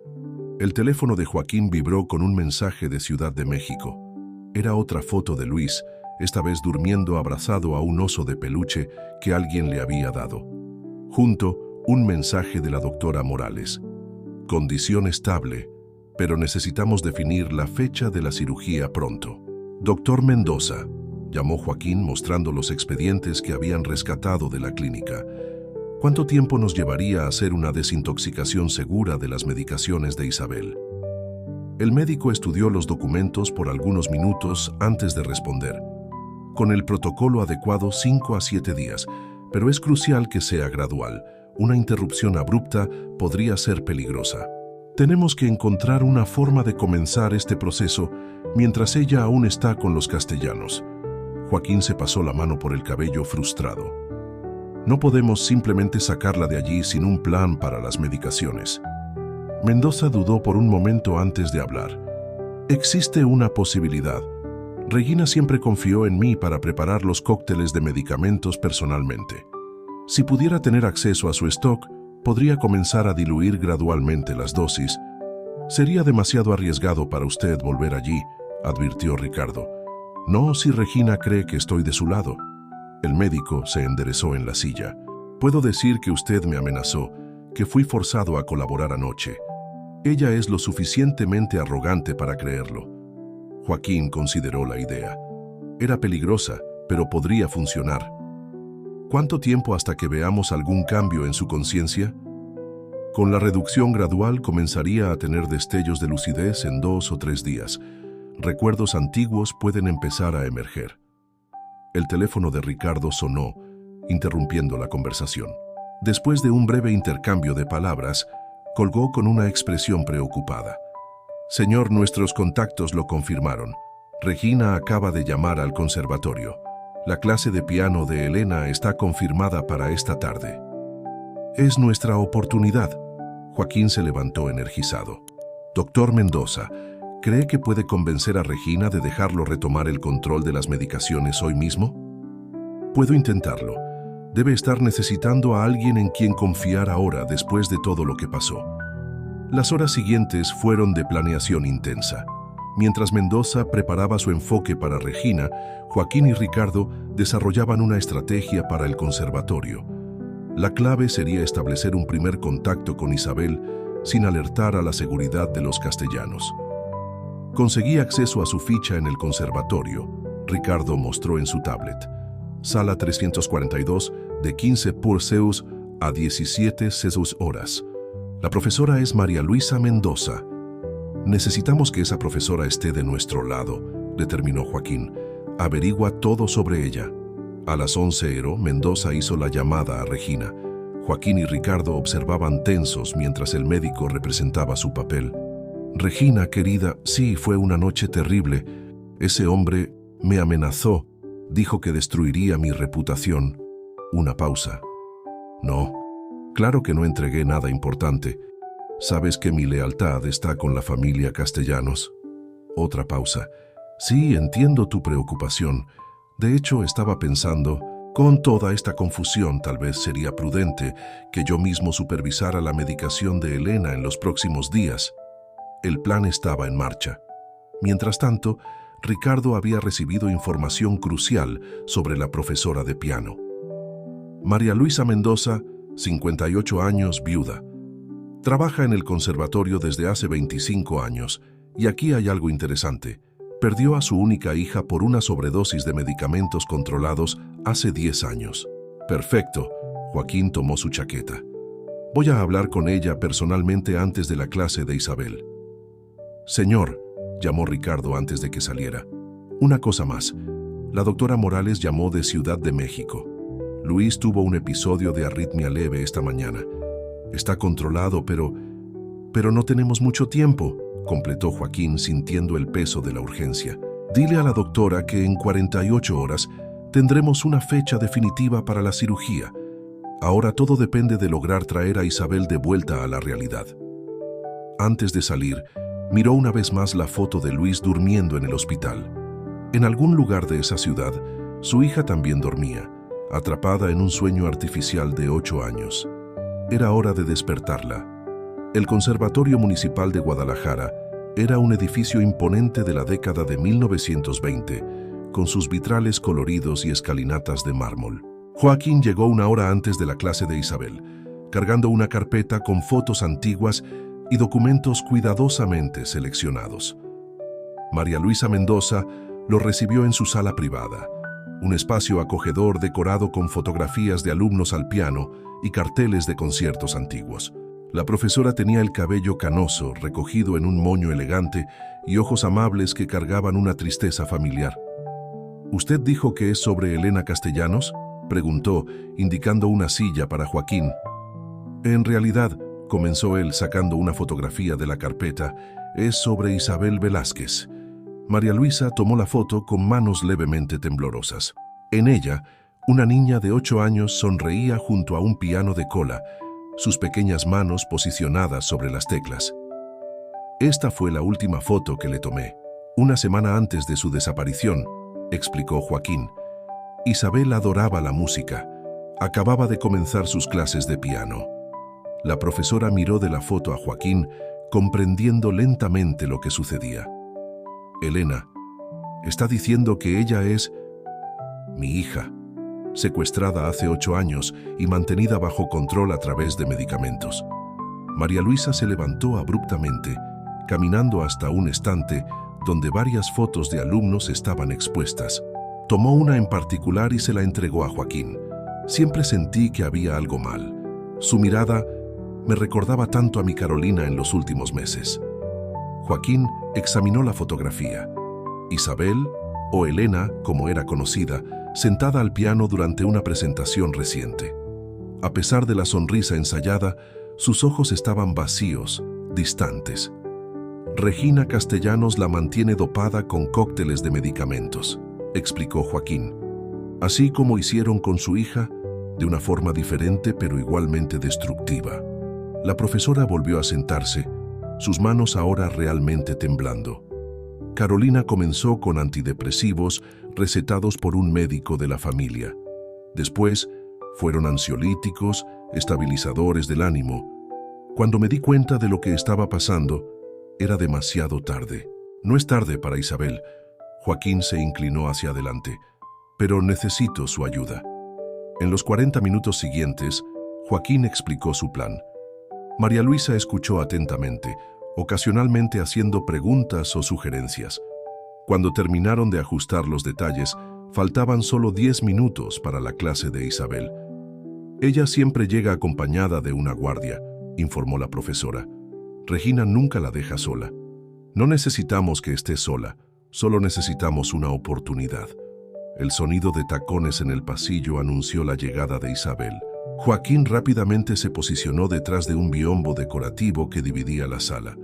El teléfono de Joaquín vibró con un mensaje de Ciudad de México. Era otra foto de Luis, esta vez durmiendo abrazado a un oso de peluche que alguien le había dado. Junto, un mensaje de la doctora Morales. Condición estable, pero necesitamos definir la fecha de la cirugía pronto. Doctor Mendoza, llamó Joaquín mostrando los expedientes que habían rescatado de la clínica. ¿Cuánto tiempo nos llevaría a hacer una desintoxicación segura de las medicaciones de Isabel? El médico estudió los documentos por algunos minutos antes de responder. Con el protocolo adecuado 5 a 7 días, pero es crucial que sea gradual. Una interrupción abrupta podría ser peligrosa. Tenemos que encontrar una forma de comenzar este proceso mientras ella aún está con los Castellanos. Joaquín se pasó la mano por el cabello frustrado. No podemos simplemente sacarla de allí sin un plan para las medicaciones. Mendoza dudó por un momento antes de hablar. Existe una posibilidad. Regina siempre confió en mí para preparar los cócteles de medicamentos personalmente. Si pudiera tener acceso a su stock, podría comenzar a diluir gradualmente las dosis. Sería demasiado arriesgado para usted volver allí, advirtió Ricardo. No si Regina cree que estoy de su lado. El médico se enderezó en la silla. Puedo decir que usted me amenazó, que fui forzado a colaborar anoche. Ella es lo suficientemente arrogante para creerlo. Joaquín consideró la idea. Era peligrosa, pero podría funcionar. ¿Cuánto tiempo hasta que veamos algún cambio en su conciencia? Con la reducción gradual comenzaría a tener destellos de lucidez en 2 o 3 días. Recuerdos antiguos pueden empezar a emerger. El teléfono de Ricardo sonó, interrumpiendo la conversación. Después de un breve intercambio de palabras, colgó con una expresión preocupada. Señor, nuestros contactos lo confirmaron. Regina acaba de llamar al conservatorio. La clase de piano de Elena está confirmada para esta tarde. Es nuestra oportunidad. Joaquín se levantó energizado. Doctor Mendoza, ¿cree que puede convencer a Regina de dejarlo retomar el control de las medicaciones hoy mismo? Puedo intentarlo. Debe estar necesitando a alguien en quien confiar ahora después de todo lo que pasó. Las horas siguientes fueron de planeación intensa. Mientras Mendoza preparaba su enfoque para Regina, Joaquín y Ricardo desarrollaban una estrategia para el conservatorio. La clave sería establecer un primer contacto con Isabel sin alertar a la seguridad de los castellanos. Conseguí acceso a su ficha en el conservatorio. Ricardo mostró en su tablet. Sala 342, de 15 Porceus a 17 Cesus horas. La profesora es María Luisa Mendoza. Necesitamos que esa profesora esté de nuestro lado, determinó Joaquín. Averigua todo sobre ella. A las 11:00, Mendoza hizo la llamada a Regina. Joaquín y Ricardo observaban tensos mientras el médico representaba su papel. Regina, querida, sí, fue una noche terrible. Ese hombre me amenazó. Dijo que destruiría mi reputación. Una pausa. No, claro que no entregué nada importante. Sabes que mi lealtad está con la familia Castellanos. Otra pausa. Sí, entiendo tu preocupación. De hecho, estaba pensando, con toda esta confusión tal vez sería prudente que yo mismo supervisara la medicación de Elena en los próximos días. El plan estaba en marcha. Mientras tanto, Ricardo había recibido información crucial sobre la profesora de piano. María Luisa Mendoza, 58 años, viuda. Trabaja en el conservatorio desde hace 25 años, y aquí hay algo interesante. Perdió a su única hija por una sobredosis de medicamentos controlados hace 10 años. Perfecto, Joaquín tomó su chaqueta. Voy a hablar con ella personalmente antes de la clase de Isabel. Señor, llamó Ricardo antes de que saliera. Una cosa más. La doctora Morales llamó de Ciudad de México. Luis tuvo un episodio de arritmia leve esta mañana. Está controlado, pero no tenemos mucho tiempo, completó Joaquín sintiendo el peso de la urgencia. Dile a la doctora que en 48 horas tendremos una fecha definitiva para la cirugía. Ahora todo depende de lograr traer a Isabel de vuelta a la realidad. Antes de salir, miró una vez más la foto de Luis durmiendo en el hospital. En algún lugar de esa ciudad, su hija también dormía, atrapada en un sueño artificial de 8 años. Era hora de despertarla. El Conservatorio Municipal de Guadalajara era un edificio imponente de la década de 1920, con sus vitrales coloridos y escalinatas de mármol. Joaquín llegó una hora antes de la clase de Isabel, cargando una carpeta con fotos antiguas y documentos cuidadosamente seleccionados. María Luisa Mendoza lo recibió en su sala privada, un espacio acogedor decorado con fotografías de alumnos al piano y carteles de conciertos antiguos. La profesora tenía el cabello canoso, recogido en un moño elegante, y ojos amables que cargaban una tristeza familiar. ¿Usted dijo que es sobre Elena Castellanos?, preguntó, indicando una silla para Joaquín. En realidad, comenzó él sacando una fotografía de la carpeta, es sobre Isabel Velázquez. María Luisa tomó la foto con manos levemente temblorosas. En ella, una niña de 8 años sonreía junto a un piano de cola, sus pequeñas manos posicionadas sobre las teclas. Esta fue la última foto que le tomé. Una semana antes de su desaparición, explicó Joaquín, Isabel adoraba la música. Acababa de comenzar sus clases de piano. La profesora miró de la foto a Joaquín, comprendiendo lentamente lo que sucedía. Elena, está diciendo que ella es mi hija, secuestrada hace 8 años y mantenida bajo control a través de medicamentos. María Luisa se levantó abruptamente, caminando hasta un estante donde varias fotos de alumnos estaban expuestas. Tomó una en particular y se la entregó a Joaquín. Siempre sentí que había algo mal. Su mirada me recordaba tanto a mi Carolina en los últimos meses. Joaquín examinó la fotografía. Isabel, o Elena, como era conocida, sentada al piano durante una presentación reciente. A pesar de la sonrisa ensayada, sus ojos estaban vacíos, distantes. Regina Castellanos la mantiene dopada con cócteles de medicamentos, explicó Joaquín. Así como hicieron con su hija, de una forma diferente pero igualmente destructiva. La profesora volvió a sentarse, sus manos ahora realmente temblando. Carolina comenzó con antidepresivos recetados por un médico de la familia. Después, fueron ansiolíticos, estabilizadores del ánimo. Cuando me di cuenta de lo que estaba pasando, era demasiado tarde. No es tarde para Isabel. Joaquín se inclinó hacia adelante. Pero necesito su ayuda. En los 40 minutos siguientes, Joaquín explicó su plan. María Luisa escuchó atentamente, ocasionalmente haciendo preguntas o sugerencias. Cuando terminaron de ajustar los detalles, faltaban solo 10 minutos para la clase de Isabel. Ella siempre llega acompañada de una guardia, informó la profesora. Regina nunca la deja sola. No necesitamos que esté sola, solo necesitamos una oportunidad. El sonido de tacones en el pasillo anunció la llegada de Isabel. Joaquín rápidamente se posicionó detrás de un biombo decorativo que dividía la sala,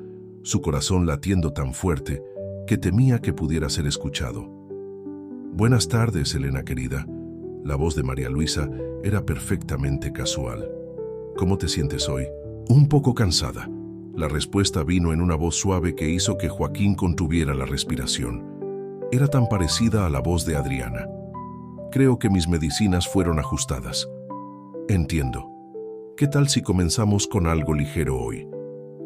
su corazón latiendo tan fuerte que temía que pudiera ser escuchado. Buenas tardes, Elena querida. La voz de María Luisa era perfectamente casual. ¿Cómo te sientes hoy? Un poco cansada. La respuesta vino en una voz suave que hizo que Joaquín contuviera la respiración. Era tan parecida a la voz de Adriana. Creo que mis medicinas fueron ajustadas. Entiendo. ¿Qué tal si comenzamos con algo ligero hoy?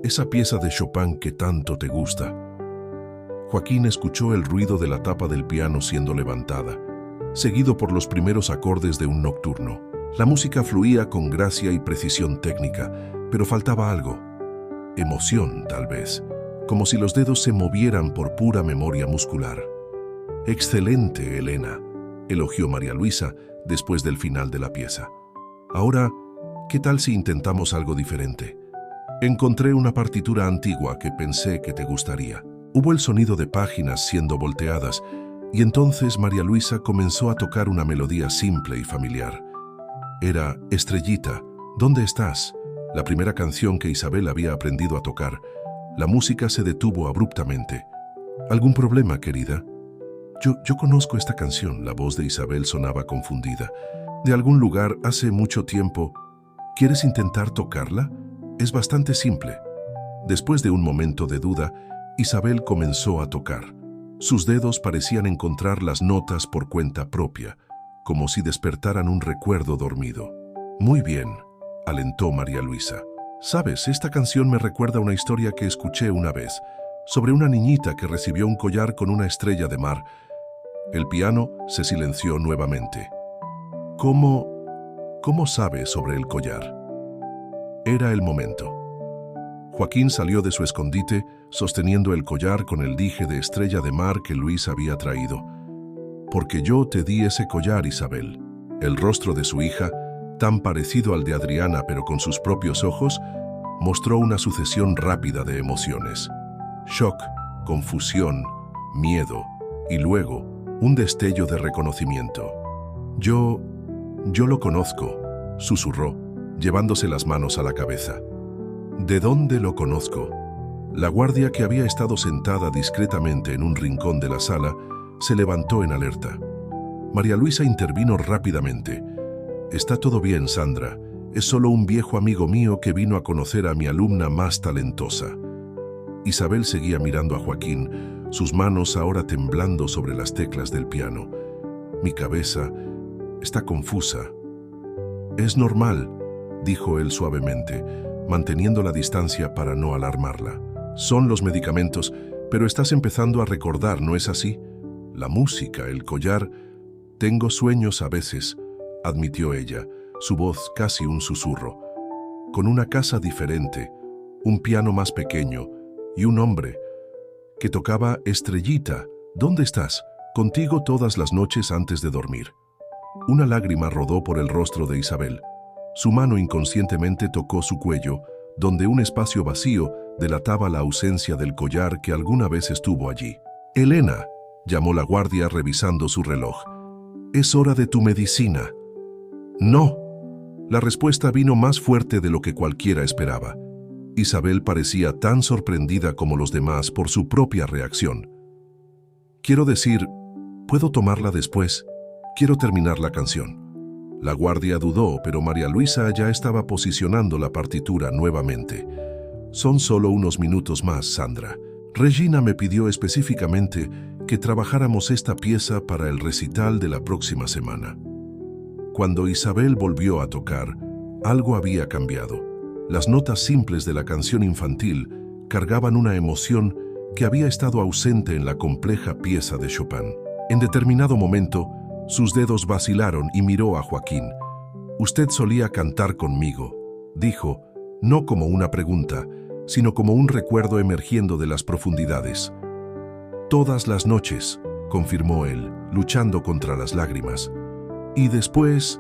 Esa pieza de Chopin que tanto te gusta. Joaquín escuchó el ruido de la tapa del piano siendo levantada, seguido por los primeros acordes de un nocturno. La música fluía con gracia y precisión técnica, pero faltaba algo. Emoción, tal vez, como si los dedos se movieran por pura memoria muscular. Excelente, Elena, elogió María Luisa después del final de la pieza. Ahora, ¿qué tal si intentamos algo diferente? Encontré una partitura antigua que pensé que te gustaría. Hubo el sonido de páginas siendo volteadas y entonces María Luisa comenzó a tocar una melodía simple y familiar. Era Estrellita, ¿dónde estás? La primera canción que Isabel había aprendido a tocar. La música se detuvo abruptamente. ¿Algún problema, querida? Yo conozco esta canción. La voz de Isabel sonaba confundida. De algún lugar hace mucho tiempo. ¿Quieres intentar tocarla? Es bastante simple. Después de un momento de duda, Isabel comenzó a tocar. Sus dedos parecían encontrar las notas por cuenta propia, como si despertaran un recuerdo dormido. Muy bien, alentó María Luisa. Sabes, esta canción me recuerda una historia que escuché una vez, sobre una niñita que recibió un collar con una estrella de mar. El piano se silenció nuevamente. ¿Cómo sabe sobre el collar? Era el momento. Joaquín salió de su escondite sosteniendo el collar con el dije de estrella de mar que Luis había traído. Porque yo te di ese collar, Isabel. El rostro de su hija, tan parecido al de Adriana pero con sus propios ojos, mostró una sucesión rápida de emociones. Shock, confusión, miedo y luego un destello de reconocimiento. Yo lo conozco, susurró, llevándose las manos a la cabeza. ¿De dónde lo conozco? La guardia, que había estado sentada discretamente en un rincón de la sala, se levantó en alerta. María Luisa intervino rápidamente. Está todo bien, Sandra. Es solo un viejo amigo mío que vino a conocer a mi alumna más talentosa. Isabel seguía mirando a Joaquín, sus manos ahora temblando sobre las teclas del piano. Mi cabeza está confusa. Es normal, dijo él suavemente, manteniendo la distancia para no alarmarla. Son los medicamentos, pero estás empezando a recordar, ¿no es así? La música, el collar. Tengo sueños a veces, admitió ella, su voz casi un susurro. Con una casa diferente, un piano más pequeño y un hombre que tocaba Estrellita. ¿Dónde estás? Contigo todas las noches antes de dormir. Una lágrima rodó por el rostro de Isabel. Su mano inconscientemente tocó su cuello, donde un espacio vacío delataba la ausencia del collar que alguna vez estuvo allí. «Elena», llamó la guardia revisando su reloj. «Es hora de tu medicina». «No». La respuesta vino más fuerte de lo que cualquiera esperaba. Isabel parecía tan sorprendida como los demás por su propia reacción. «Quiero decir, ¿puedo tomarla después? Quiero terminar la canción». La guardia dudó, pero María Luisa ya estaba posicionando la partitura nuevamente. «Son solo unos minutos más, Sandra. Regina me pidió específicamente que trabajáramos esta pieza para el recital de la próxima semana». Cuando Isabel volvió a tocar, algo había cambiado. Las notas simples de la canción infantil cargaban una emoción que había estado ausente en la compleja pieza de Chopin. En determinado momento, sus dedos vacilaron y miró a Joaquín. «Usted solía cantar conmigo», dijo, no como una pregunta, sino como un recuerdo emergiendo de las profundidades. «Todas las noches», confirmó él, luchando contra las lágrimas. «Y después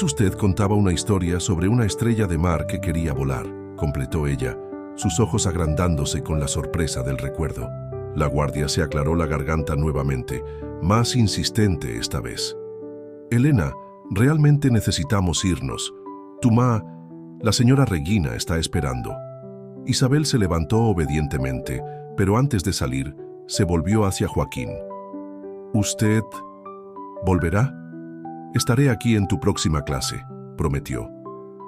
usted contaba una historia sobre una estrella de mar que quería volar», completó ella, sus ojos agrandándose con la sorpresa del recuerdo. La guardia se aclaró la garganta nuevamente, más insistente esta vez. «Elena, realmente necesitamos irnos. La señora Regina está esperando». Isabel se levantó obedientemente, pero antes de salir, se volvió hacia Joaquín. «¿Usted volverá? Estaré aquí en tu próxima clase», prometió.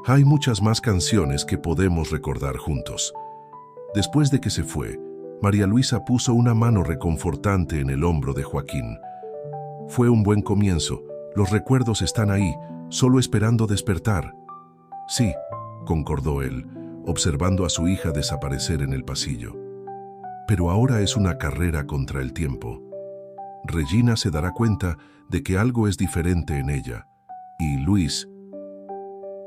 «Hay muchas más canciones que podemos recordar juntos». Después de que se fue, María Luisa puso una mano reconfortante en el hombro de Joaquín. «Fue un buen comienzo. Los recuerdos están ahí, solo esperando despertar». «Sí», concordó él, observando a su hija desaparecer en el pasillo. «Pero ahora es una carrera contra el tiempo. Regina se dará cuenta de que algo es diferente en ella. Y Luis,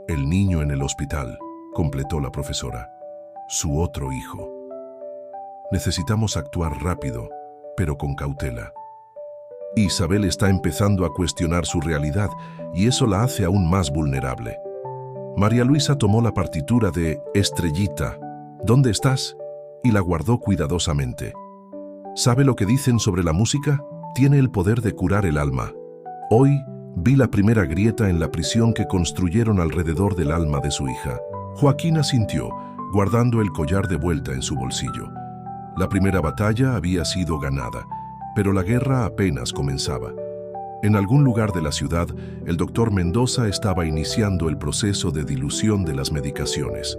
el niño en el hospital», completó la profesora. «Su otro hijo. Necesitamos actuar rápido, pero con cautela». Isabel está empezando a cuestionar su realidad y eso la hace aún más vulnerable. María Luisa tomó la partitura de Estrellita, «¿Dónde estás?», y la guardó cuidadosamente. «¿Sabe lo que dicen sobre la música? Tiene el poder de curar el alma. Hoy vi la primera grieta en la prisión que construyeron alrededor del alma de su hija». Joaquín asintió, guardando el collar de vuelta en su bolsillo. La primera batalla había sido ganada, pero la guerra apenas comenzaba. En algún lugar de la ciudad, el doctor Mendoza estaba iniciando el proceso de dilución de las medicaciones.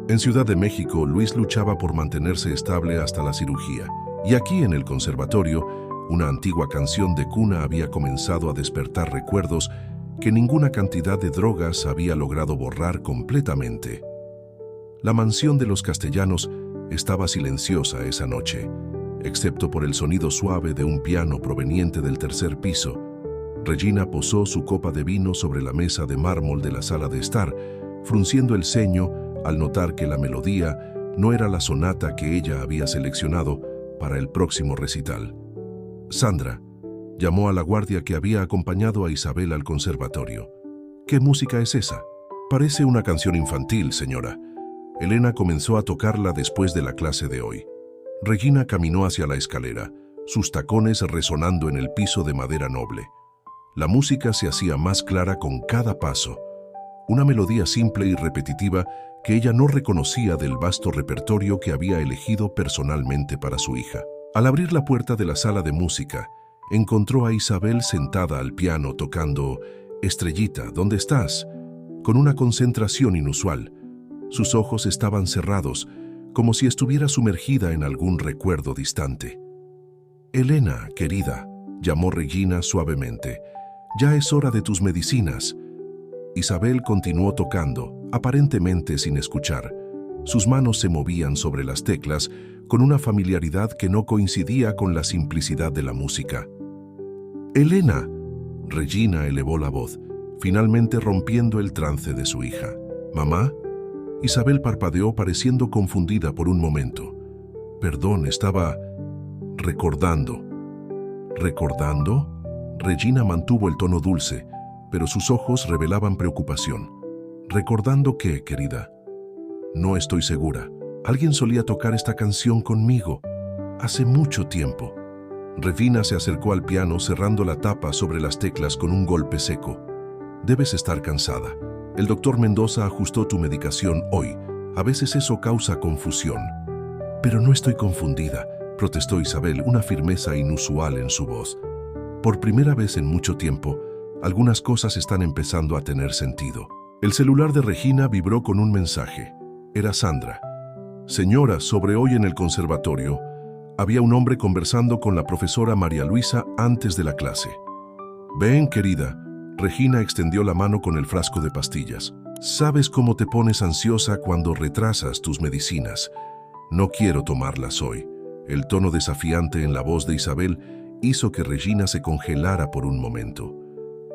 En Ciudad de México, Luis luchaba por mantenerse estable hasta la cirugía. Y aquí, en el conservatorio, una antigua canción de cuna había comenzado a despertar recuerdos que ninguna cantidad de drogas había logrado borrar completamente. La mansión de los Castellanos estaba silenciosa esa noche, excepto por el sonido suave de un piano proveniente del tercer piso. Regina posó su copa de vino sobre la mesa de mármol de la sala de estar, frunciendo el ceño al notar que la melodía no era la sonata que ella había seleccionado para el próximo recital. «Sandra», llamó a la guardia que había acompañado a Isabel al conservatorio. «¿Qué música es esa?» «Parece una canción infantil, señora. Elena comenzó a tocarla después de la clase de hoy». Regina caminó hacia la escalera, sus tacones resonando en el piso de madera noble. La música se hacía más clara con cada paso. Una melodía simple y repetitiva que ella no reconocía del vasto repertorio que había elegido personalmente para su hija. Al abrir la puerta de la sala de música, encontró a Isabel sentada al piano tocando Estrellita, ¿dónde estás?, con una concentración inusual. Sus ojos estaban cerrados, como si estuviera sumergida en algún recuerdo distante. Elena, querida, llamó Regina suavemente. Ya es hora de tus medicinas. Isabel continuó tocando, aparentemente sin escuchar. Sus manos se movían sobre las teclas con una familiaridad que no coincidía con la simplicidad de la música. «Elena», Regina elevó la voz, finalmente rompiendo el trance de su hija. «¿Mamá?». Isabel parpadeó pareciendo confundida por un momento. «Perdón, estaba recordando». «¿Recordando?». Regina mantuvo el tono dulce, pero sus ojos revelaban preocupación. «¿Recordando qué, querida?». «No estoy segura. Alguien solía tocar esta canción conmigo. Hace mucho tiempo». Regina se acercó al piano cerrando la tapa sobre las teclas con un golpe seco. «Debes estar cansada. El doctor Mendoza ajustó tu medicación hoy. A veces eso causa confusión». «Pero no estoy confundida», protestó Isabel, una firmeza inusual en su voz. «Por primera vez en mucho tiempo, algunas cosas están empezando a tener sentido». El celular de Regina vibró con un mensaje. Era Sandra. «Señora, sobre hoy en el conservatorio, había un hombre conversando con la profesora María Luisa antes de la clase». «Ven, querida». Regina extendió la mano con el frasco de pastillas. «Sabes cómo te pones ansiosa cuando retrasas tus medicinas. No quiero tomarlas hoy». El tono desafiante en la voz de Isabel hizo que Regina se congelara por un momento.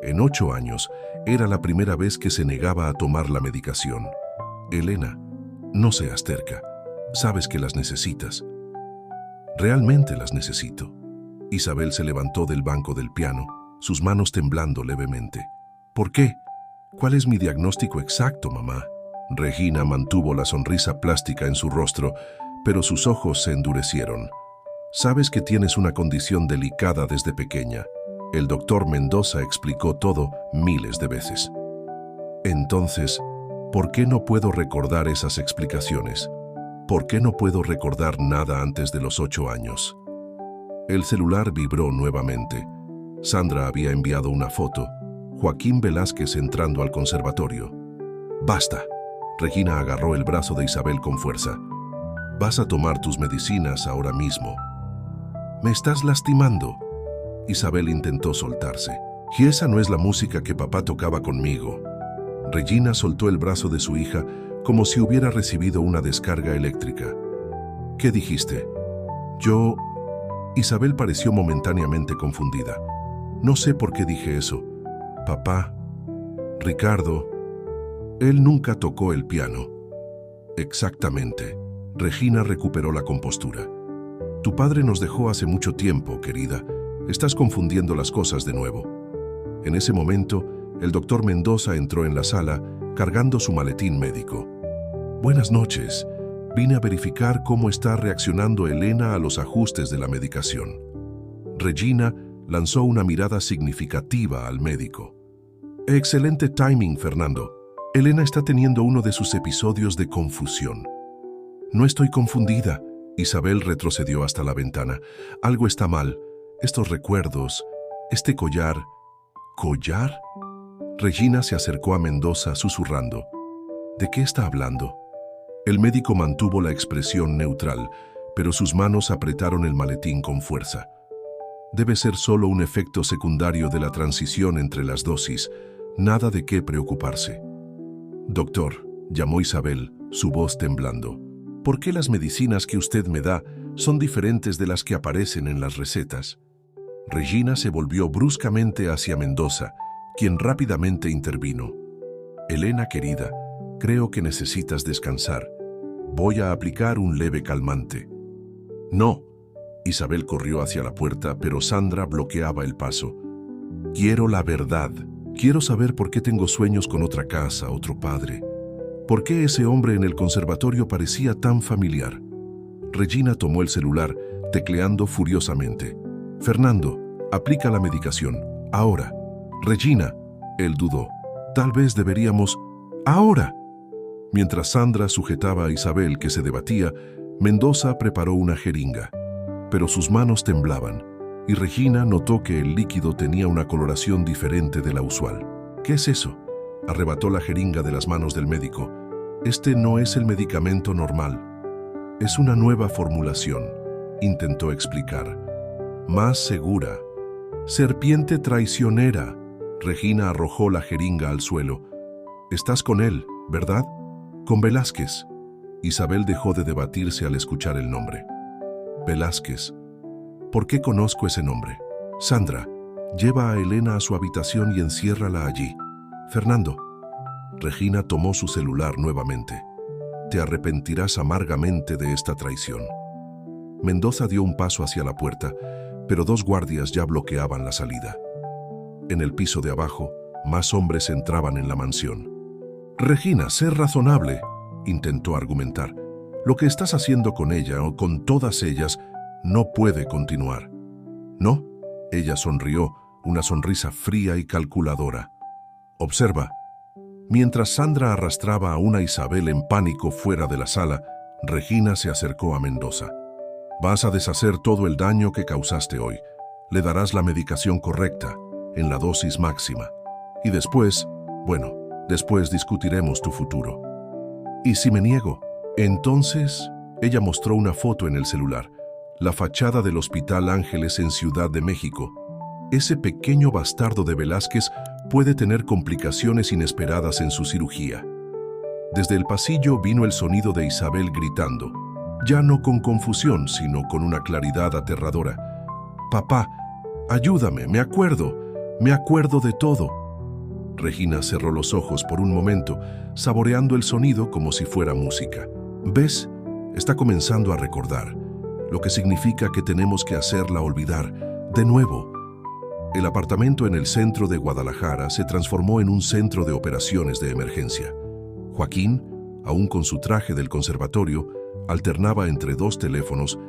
En 8 años, era la primera vez que se negaba a tomar la medicación. «Elena, no seas terca. Sabes que las necesitas». «Realmente las necesito». Isabel se levantó del banco del piano, sus manos temblando levemente. «¿Por qué? ¿Cuál es mi diagnóstico exacto, mamá?». Regina mantuvo la sonrisa plástica en su rostro, pero sus ojos se endurecieron. «Sabes que tienes una condición delicada desde pequeña. El doctor Mendoza explicó todo miles de veces». «Entonces, ¿por qué no puedo recordar esas explicaciones? ¿Por qué no puedo recordar nada antes de los 8 años?» El celular vibró nuevamente. Sandra había enviado una foto. Joaquín Velázquez entrando al conservatorio. «Basta». Regina agarró el brazo de Isabel con fuerza. «Vas a tomar tus medicinas ahora mismo». «Me estás lastimando». Isabel intentó soltarse. «Y esa no es la música que papá tocaba conmigo». Regina soltó el brazo de su hija como si hubiera recibido una descarga eléctrica. «¿Qué dijiste?». «Yo...». Isabel pareció momentáneamente confundida. «No sé por qué dije eso. Papá... Ricardo... él nunca tocó el piano». «Exactamente». Regina recuperó la compostura. «Tu padre nos dejó hace mucho tiempo, querida. Estás confundiendo las cosas de nuevo». En ese momento, el doctor Mendoza entró en la sala, cargando su maletín médico. «Buenas noches. Vine a verificar cómo está reaccionando Elena a los ajustes de la medicación». Regina lanzó una mirada significativa al médico. «Excelente timing, Fernando. Elena está teniendo uno de sus episodios de confusión». «No estoy confundida». Isabel retrocedió hasta la ventana. «Algo está mal. Estos recuerdos, este collar». «¿Collar?». Regina se acercó a Mendoza susurrando. «¿De qué está hablando?». El médico mantuvo la expresión neutral, pero sus manos apretaron el maletín con fuerza. «Debe ser solo un efecto secundario de la transición entre las dosis. Nada de qué preocuparse». «Doctor», llamó Isabel, su voz temblando, «¿por qué las medicinas que usted me da son diferentes de las que aparecen en las recetas?». Regina se volvió bruscamente hacia Mendoza, quien rápidamente intervino. «Elena, querida, creo que necesitas descansar. Voy a aplicar un leve calmante». «No». Isabel corrió hacia la puerta, pero Sandra bloqueaba el paso. «Quiero la verdad. Quiero saber por qué tengo sueños con otra casa, otro padre. ¿Por qué ese hombre en el conservatorio parecía tan familiar?». Regina tomó el celular, tecleando furiosamente. «Fernando, aplica la medicación. Ahora». «Regina». Él dudó. «Tal vez deberíamos...». «Ahora». Mientras Sandra sujetaba a Isabel, que se debatía, Mendoza preparó una jeringa. Pero sus manos temblaban, y Regina notó que el líquido tenía una coloración diferente de la usual. «¿Qué es eso?». Arrebató la jeringa de las manos del médico. «Este no es el medicamento normal. Es una nueva formulación», intentó explicar. Más segura. Serpiente traicionera. Regina arrojó la jeringa al suelo. Estás con él, ¿verdad? Con Velázquez. Isabel dejó de debatirse al escuchar el nombre. Velázquez. ¿Por qué conozco ese nombre? Sandra, lleva a Elena a su habitación y enciérrala allí. Fernando. Regina tomó su celular nuevamente. Te arrepentirás amargamente de esta traición. Mendoza dio un paso hacia la puerta, pero dos guardias ya bloqueaban la salida. En el piso de abajo, más hombres entraban en la mansión. Regina, sé razonable, intentó argumentar. Lo que estás haciendo con ella o con todas ellas no puede continuar. ¿No? Ella sonrió, una sonrisa fría y calculadora. Observa. Mientras Sandra arrastraba a una Isabel en pánico fuera de la sala, Regina se acercó a Mendoza. Vas a deshacer todo el daño que causaste hoy. Le darás la medicación correcta, en la dosis máxima. Y después, después discutiremos tu futuro. ¿Y si me niego? Entonces, ella mostró una foto en el celular. La fachada del Hospital Ángeles en Ciudad de México. Ese pequeño bastardo de Velázquez puede tener complicaciones inesperadas en su cirugía. Desde el pasillo vino el sonido de Isabel gritando, ya no con confusión, sino con una claridad aterradora. Papá, ayúdame, me acuerdo de todo. Regina cerró los ojos por un momento, saboreando el sonido como si fuera música. ¿Ves? Está comenzando a recordar, lo que significa que tenemos que hacerla olvidar, de nuevo. El apartamento en el centro de Guadalajara se transformó en un centro de operaciones de emergencia. Joaquín, aún con su traje del conservatorio, alternaba entre dos teléfonos,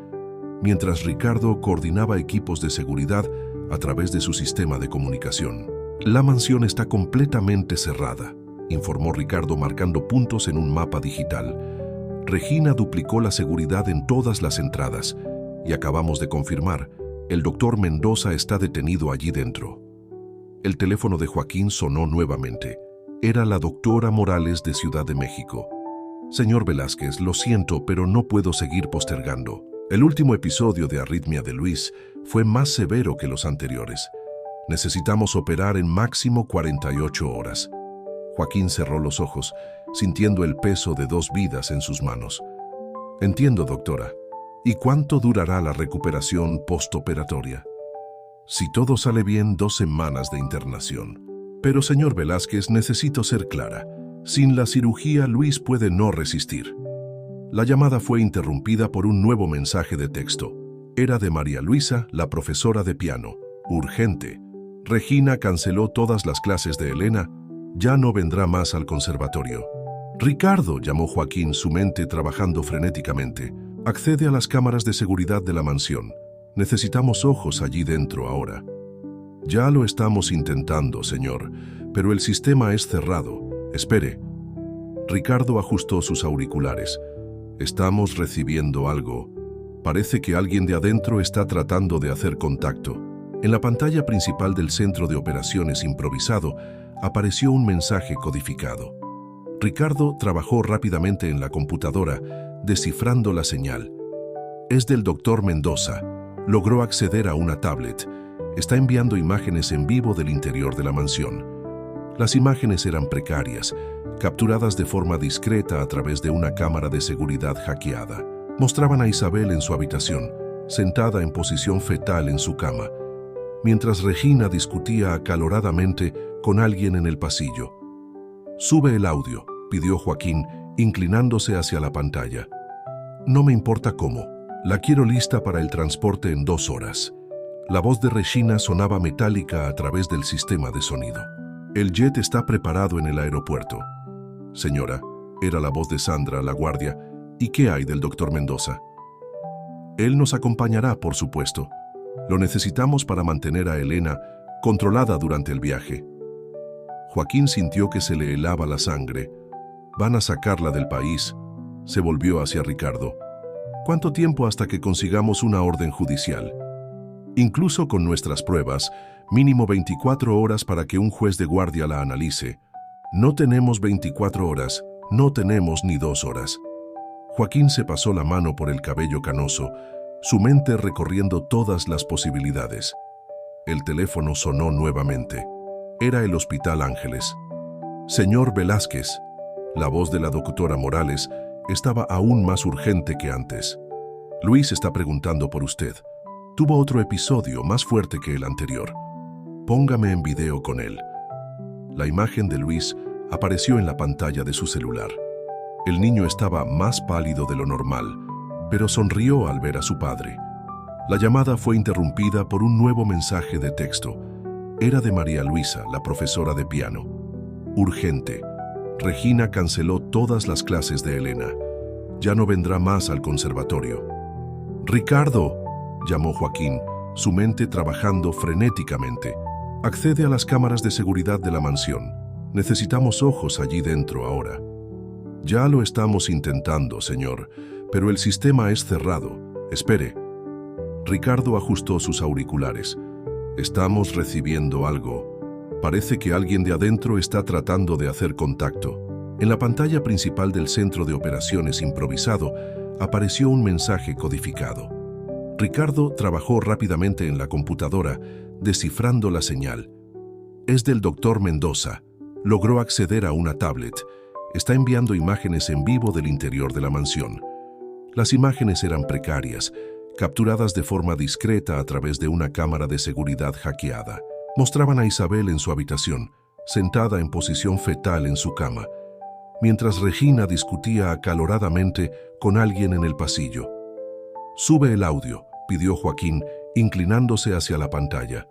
mientras Ricardo coordinaba equipos de seguridad a través de su sistema de comunicación. La mansión está completamente cerrada, informó Ricardo marcando puntos en un mapa digital. Regina duplicó la seguridad en todas las entradas y acabamos de confirmar, el doctor Mendoza está detenido allí dentro. El teléfono de Joaquín sonó nuevamente. Era la doctora Morales de Ciudad de México. Señor Velázquez, lo siento, pero no puedo seguir postergando. El último episodio de arritmia de Luis fue más severo que los anteriores. Necesitamos operar en máximo 48 horas. Joaquín cerró los ojos, sintiendo el peso de 2 vidas en sus manos. Entiendo, doctora. ¿Y cuánto durará la recuperación postoperatoria? Si todo sale bien, 2 semanas de internación. Pero, señor Velázquez, necesito ser clara. Sin la cirugía, Luis puede no resistir. La llamada fue interrumpida por un nuevo mensaje de texto. Era de María Luisa, la profesora de piano. Urgente. Regina canceló todas las clases de Elena. Ya no vendrá más al conservatorio. Ricardo, llamó Joaquín, su mente trabajando frenéticamente. Accede a las cámaras de seguridad de la mansión. Necesitamos ojos allí dentro ahora. Ya lo estamos intentando, señor, pero el sistema es cerrado. Espere. Ricardo ajustó sus auriculares. Estamos recibiendo algo. Parece que alguien de adentro está tratando de hacer contacto. En la pantalla principal del centro de operaciones improvisado apareció un mensaje codificado. Ricardo trabajó rápidamente en la computadora, descifrando la señal. Es del doctor Mendoza. Logró acceder a una tablet. Está enviando imágenes en vivo del interior de la mansión. Las imágenes eran precarias, capturadas de forma discreta a través de una cámara de seguridad hackeada. Mostraban a Isabel en su habitación, sentada en posición fetal en su cama, mientras Regina discutía acaloradamente con alguien en el pasillo. «Sube el audio», pidió Joaquín, inclinándose hacia la pantalla. «No me importa cómo. La quiero lista para el transporte en 2 horas». La voz de Regina sonaba metálica a través del sistema de sonido. «El jet está preparado en el aeropuerto». «Señora», era la voz de Sandra, la guardia. «¿Y qué hay del doctor Mendoza?» «Él nos acompañará, por supuesto. Lo necesitamos para mantener a Elena controlada durante el viaje». Joaquín sintió que se le helaba la sangre. «Van a sacarla del país», se volvió hacia Ricardo. «¿Cuánto tiempo hasta que consigamos una orden judicial?» «Incluso con nuestras pruebas, mínimo 24 horas para que un juez de guardia la analice. No tenemos 24 horas, no tenemos ni 2 horas». Joaquín se pasó la mano por el cabello canoso. su mente recorriendo todas las posibilidades. El teléfono sonó nuevamente. Era el Hospital Ángeles. Señor Velázquez, la voz de la doctora Morales estaba aún más urgente que antes. Luis está preguntando por usted. Tuvo otro episodio más fuerte que el anterior. Póngame en video con él. La imagen de Luis apareció en la pantalla de su celular. El niño estaba más pálido de lo normal, pero sonrió al ver a su padre. La llamada fue interrumpida por un nuevo mensaje de texto. Era de María Luisa, la profesora de piano. Urgente. Regina canceló todas las clases de Elena. Ya no vendrá más al conservatorio. «Ricardo», llamó Joaquín, su mente trabajando frenéticamente. «Accede a las cámaras de seguridad de la mansión. Necesitamos ojos allí dentro ahora». «Ya lo estamos intentando, señor, pero el sistema es cerrado. Espere». Ricardo ajustó sus auriculares. «Estamos recibiendo algo. Parece que alguien de adentro está tratando de hacer contacto». En la pantalla principal del centro de operaciones improvisado apareció un mensaje codificado. Ricardo trabajó rápidamente en la computadora, descifrando la señal. «Es del doctor Mendoza. Logró acceder a una tablet. Está enviando imágenes en vivo del interior de la mansión». Las imágenes eran precarias, capturadas de forma discreta a través de una cámara de seguridad hackeada. Mostraban a Isabel en su habitación, sentada en posición fetal en su cama, mientras Regina discutía acaloradamente con alguien en el pasillo. «Sube el audio», pidió Joaquín, inclinándose hacia la pantalla.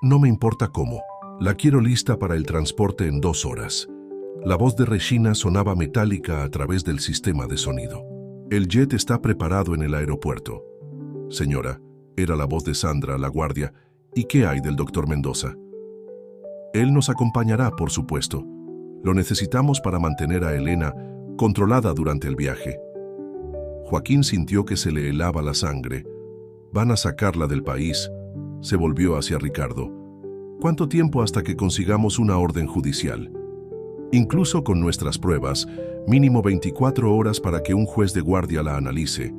«No me importa cómo. La quiero lista para el transporte en 2 horas». La voz de Regina sonaba metálica a través del sistema de sonido. «El jet está preparado en el aeropuerto». «Señora», era la voz de Sandra, la guardia. «¿Y qué hay del doctor Mendoza?» «Él nos acompañará, por supuesto. Lo necesitamos para mantener a Elena controlada durante el viaje». Joaquín sintió que se le helaba la sangre. «Van a sacarla del país», se volvió hacia Ricardo. «¿Cuánto tiempo hasta que consigamos una orden judicial?» «Incluso con nuestras pruebas, mínimo 24 horas para que un juez de guardia la analice».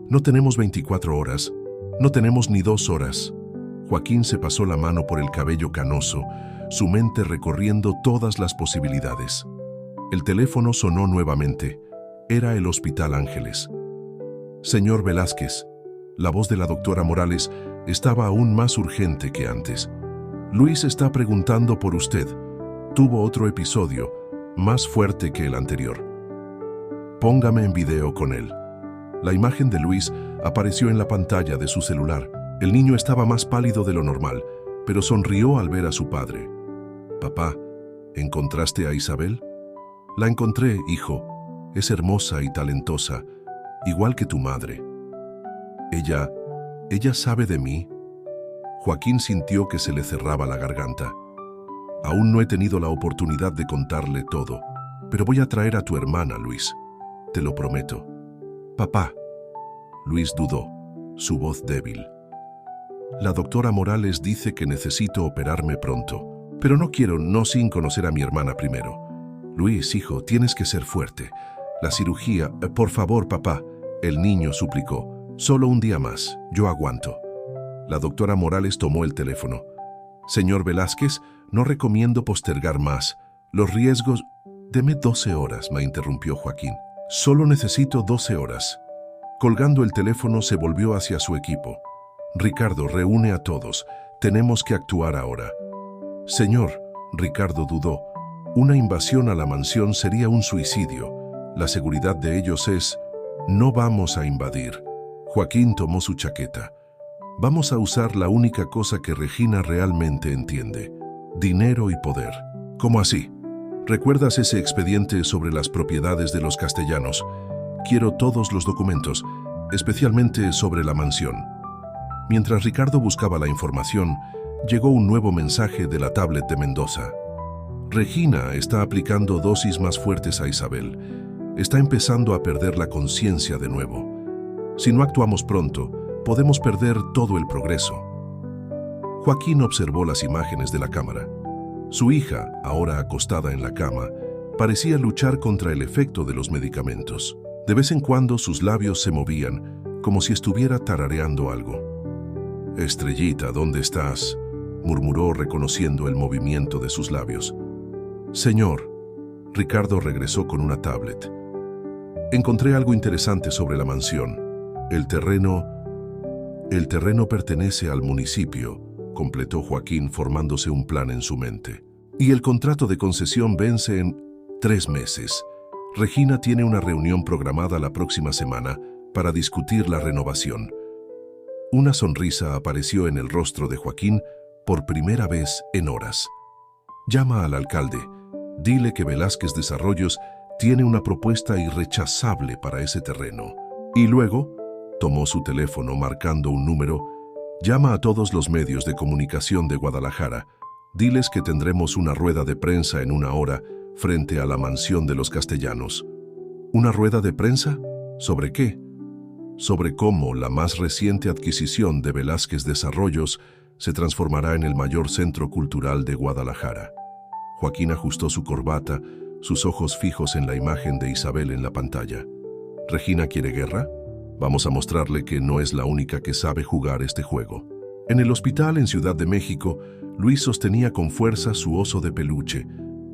«No tenemos 24 horas. No tenemos ni 2 horas». Joaquín se pasó la mano por el cabello canoso, su mente recorriendo todas las posibilidades. El teléfono sonó nuevamente. Era el Hospital Ángeles. «Señor Velázquez», la voz de la doctora Morales estaba aún más urgente que antes. «Luis está preguntando por usted. Tuvo otro episodio, más fuerte que el anterior. Póngame en video con él». La imagen de Luis apareció en la pantalla de su celular. El niño estaba más pálido de lo normal, pero sonrió al ver a su padre. «Papá, ¿encontraste a Isabel?» «La encontré, hijo. Es hermosa y talentosa, igual que tu madre». ¿Ella sabe de mí?» Joaquín sintió que se le cerraba la garganta. «Aún no he tenido la oportunidad de contarle todo, pero voy a traer a tu hermana, Luis. Te lo prometo». «Papá». Luis dudó, su voz débil. «La doctora Morales dice que necesito operarme pronto, pero no quiero, no sin conocer a mi hermana primero. Luis, hijo, tienes que ser fuerte. La cirugía, por favor, papá». El niño suplicó. «Solo un día más, yo aguanto». La doctora Morales tomó el teléfono. «Señor Velázquez, no recomiendo postergar más. Los riesgos...» «Deme 12 horas», me interrumpió Joaquín. «Solo necesito 12 horas». Colgando el teléfono se volvió hacia su equipo. «Ricardo, reúne a todos. Tenemos que actuar ahora». «Señor», Ricardo dudó, «una invasión a la mansión sería un suicidio. La seguridad de ellos es...». «No vamos a invadir». Joaquín tomó su chaqueta. «Vamos a usar la única cosa que Regina realmente entiende: dinero y poder». «¿Cómo así?» «¿Recuerdas ese expediente sobre las propiedades de los castellanos? Quiero todos los documentos, especialmente sobre la mansión». Mientras Ricardo buscaba la información, llegó un nuevo mensaje de la tablet de Mendoza. «Regina está aplicando dosis más fuertes a Isabel. Está empezando a perder la conciencia de nuevo. Si no actuamos pronto, podemos perder todo el progreso». Joaquín observó las imágenes de la cámara. Su hija, ahora acostada en la cama, parecía luchar contra el efecto de los medicamentos. De vez en cuando sus labios se movían, como si estuviera tarareando algo. «Estrellita, ¿dónde estás?», murmuró reconociendo el movimiento de sus labios. «Señor», Ricardo regresó con una tablet. «Encontré algo interesante sobre la mansión. El terreno pertenece al municipio», completó Joaquín formándose un plan en su mente. «Y el contrato de concesión vence en 3 meses. Regina tiene una reunión programada la próxima semana para discutir la renovación». Una sonrisa apareció en el rostro de Joaquín por primera vez en horas. «Llama al alcalde. Dile que Velázquez Desarrollos tiene una propuesta irrechazable para ese terreno». Y luego tomó su teléfono marcando un número. «Llama a todos los medios de comunicación de Guadalajara. Diles que tendremos una rueda de prensa en 1 hora frente a la mansión de los Castellanos». ¿Una rueda de prensa? ¿Sobre qué? Sobre cómo la más reciente adquisición de Velázquez Desarrollos se transformará en el mayor centro cultural de Guadalajara. Joaquín ajustó su corbata, sus ojos fijos en la imagen de Isabel en la pantalla. ¿Regina quiere guerra? Vamos a mostrarle que no es la única que sabe jugar este juego. En el hospital en Ciudad de México, Luis sostenía con fuerza su oso de peluche,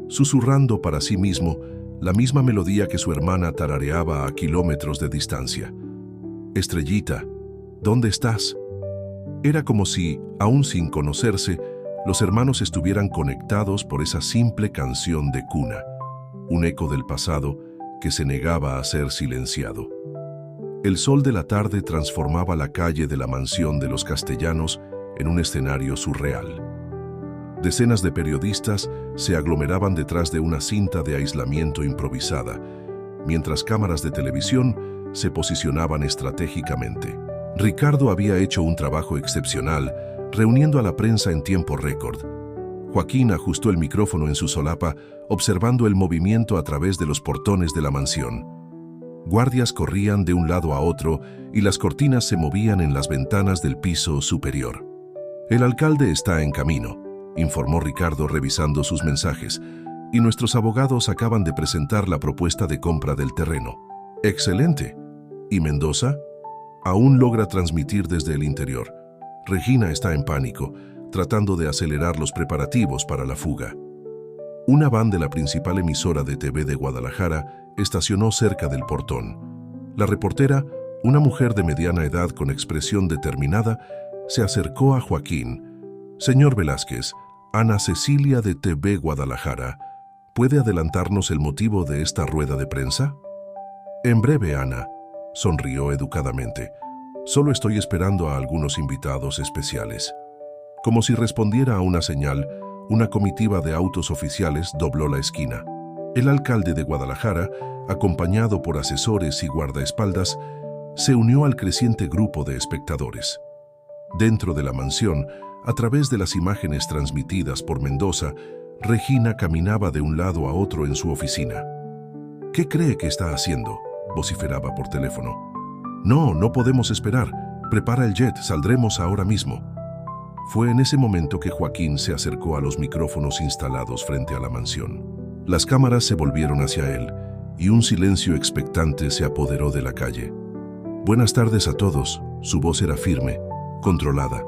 susurrando para sí mismo la misma melodía que su hermana tarareaba a kilómetros de distancia. «Estrellita, ¿dónde estás?». Era como si, aún sin conocerse, los hermanos estuvieran conectados por esa simple canción de cuna, un eco del pasado que se negaba a ser silenciado. El sol de la tarde transformaba la calle de la mansión de los Castellanos en un escenario surreal. Decenas de periodistas se aglomeraban detrás de una cinta de aislamiento improvisada, mientras cámaras de televisión se posicionaban estratégicamente. Ricardo había hecho un trabajo excepcional, reuniendo a la prensa en tiempo récord. Joaquín ajustó el micrófono en su solapa, observando el movimiento a través de los portones de la mansión. Guardias corrían de un lado a otro y las cortinas se movían en las ventanas del piso superior. «El alcalde está en camino», informó Ricardo revisando sus mensajes, «y nuestros abogados acaban de presentar la propuesta de compra del terreno». «Excelente. ¿Y Mendoza?». Aún logra transmitir desde el interior. Regina está en pánico, tratando de acelerar los preparativos para la fuga. Una van de la principal emisora de TV de Guadalajara estacionó cerca del portón. La reportera, una mujer de mediana edad con expresión determinada, se acercó a Joaquín. «Señor Velázquez, Ana Cecilia de TV Guadalajara, ¿puede adelantarnos el motivo de esta rueda de prensa?». «En breve, Ana», sonrió educadamente. «Solo estoy esperando a algunos invitados especiales». Como si respondiera a una señal, una comitiva de autos oficiales dobló la esquina. El alcalde de Guadalajara, acompañado por asesores y guardaespaldas, se unió al creciente grupo de espectadores. Dentro de la mansión, a través de las imágenes transmitidas por Mendoza, Regina caminaba de un lado a otro en su oficina. «¿Qué cree que está haciendo?», vociferaba por teléfono. «No, no podemos esperar. Prepara el jet, saldremos ahora mismo». Fue en ese momento que Joaquín se acercó a los micrófonos instalados frente a la mansión. Las cámaras se volvieron hacia él y un silencio expectante se apoderó de la calle. «Buenas tardes a todos», su voz era firme, controlada.